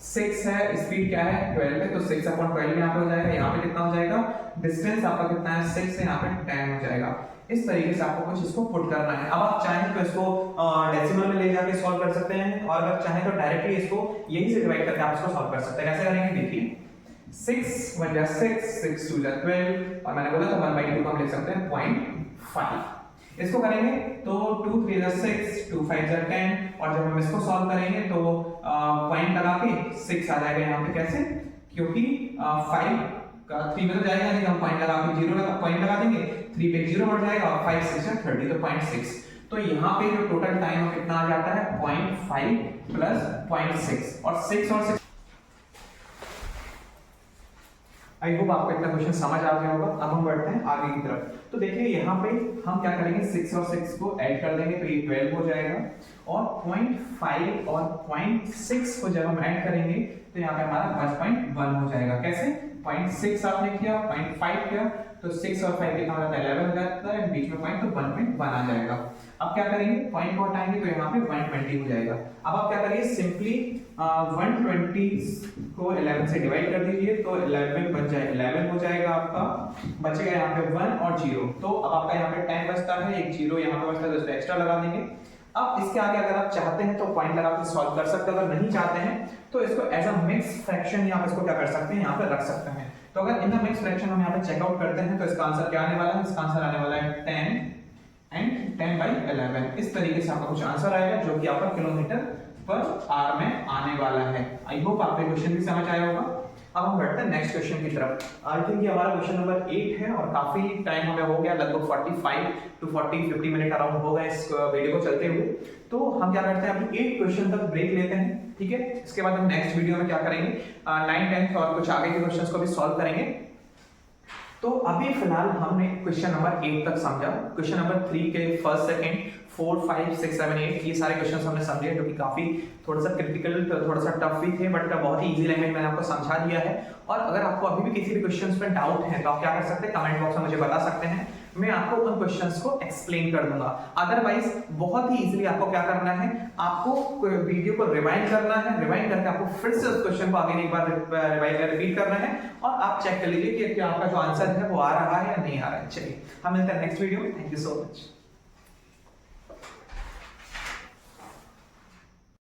6 है, स्पीड क्या है 12 है, तो 6/12 यहाँ पे हो जाएगा। यहाँ पे कितना हो जाएगा, डिस्टेंस आपका कितना है 6 है, यहाँ पे 10 हो जाएगा। इस तरीके से आपको कुछ इसको पुट करना है। अब आप चाहें तो इसको डेसिमल में ले जाके सॉल्व कर सकते हैं, और अगर चाहें तो डायरेक्टली इसको यही से डिवाइड करके आप इसको सॉल्व कर सकते हैं। कैसे करेंगे देखिए, 6 1 जा 6, 6 2 जा 12, और मैंने बोला था 1/2 को हम लिख सकते हैं 0.5। इसको करेंगे तो 2 3 जा 6, 2 5 जा 10, और जब हम इसको सॉल्व करेंगे तो पॉइंट लगा के 6 आ जाएगा यहाँ पे। कैसे? क्योंकि 5 का 3 में तो जाएगा नहीं, हम पॉइंट लगा के 0 लगा पॉइंट लगा देंगे, 3 पे 0 बढ़ जाएगा, और 5 6 जा 30, तो 0.6। तो यहाँ पे जो टोटल टाइम कितना आ जाता है 0.5 प्लस 0.6, और 6 और 6। आई होप आपको इतना क्वेश्चन समझ आ गया होगा। अब हम बढ़ते हैं आगे की तरफ। तो देखिए यहाँ पे हम क्या करेंगे, 6 और 6 को ऐड कर देंगे तो ये 12 हो जाएगा, और 0.5 और 0.6 को जब हम ऐड करेंगे तो यहाँ पे हमारा 5.1 हो जाएगा। कैसे? 0.6 आपने किया, 0.5 किया, तो 6 और 5 कितना हो जाता है 11 हो जाता है, बीच में पॉइंट तो 1.1 आ जाएगा। अब क्या करेंगे, पॉइंट को हटाएंगे तो यहाँ पे 120 हो जाएगा। अब आप क्या करिए, सिंपली 120 को 11 से डिवाइड कर दीजिए, तो 11 बन जाए 11 हो जाएगा आपका, बचेगा यहाँ पे 1 और 0। तो अब आपका यहाँ पे 10 बचता है, एक 0 यहाँ पे बचता है, तो इसको एक्स्ट्रा लगा देंगे। अब इसके आगे अगर आप चाहते हैं तो पॉइंट लगा के सॉल्व कर सकते हैं, अगर नहीं चाहते हैं तो इसको एज अ मिक्स फ्रैक्शन यहाँ पे इसको क्या कर सकते हैं, यहाँ पे रख सकते हैं। तो अगर इन द मिक्स फ्रैक्शन हम यहाँ पे चेकआउट करते हैं तो इसका आंसर क्या आने वाला है, इसका आंसर आने वाला है 10 एंड 10/11। इस तरीके से आपका कुछ आंसर आएगा जो कि आपका किलोमीटर पर आर में आने वाला है। आई होप आपको क्वेश्चन भी समझ आया होगा। अब हम बढ़ते हैं नेक्स्ट क्वेश्चन की तरफ। आई थिंक ये हमारा क्वेश्चन नंबर 8 है, और काफी टाइम हमें हो गया, लगभग 45 टू 50 मिनट अराउंड हो गए इस वीडियो को चलते हुए। तो हम क्या करते हैं, अभी 8 क्वेश्चन तक ब्रेक लेते हैं, ठीक है। इसके बाद हम नेक्स्ट वीडियो में क्या करेंगे, 9 10 और कुछ आगे के क्वेश्चंस को भी सॉल्व करेंगे। तो अभी फिलहाल हमने क्वेश्चन नंबर 8 तक समझा। क्वेश्चन नंबर 3 के फर्स्ट सेकंड 4 5 6 7 8 ये सारे क्वेश्चंस हमने समझे, जो कि काफी थोड़ा सा क्रिटिकल, थोड़ा सा टफ भी थे, बट बहुत ही इजी लैंग्वेज मैंने आपको समझा दिया है। और अगर आपको अभी भी किसी भी क्वेश्चंस में डाउट है तो आप क्या कर सकते हैं, कमेंट बॉक्स में मुझे बता सकते हैं, मैं आपको उन क्वेश्चंस को एक्सप्लेन कर दूंगा। अदरवाइज बहुत ही इजीली आपको क्या करना है, आपको वीडियो को रिवाइंड करना है, रिवाइंड करके आपको फिर से उस क्वेश्चन को आगे एक बार रिपीट करना है, और आप चेक कर लीजिए कि आपका जो आंसर है वो आ रहा है या नहीं आ रहा है। चलिए हम मिलते हैं नेक्स्ट वीडियो में। Thank you so much.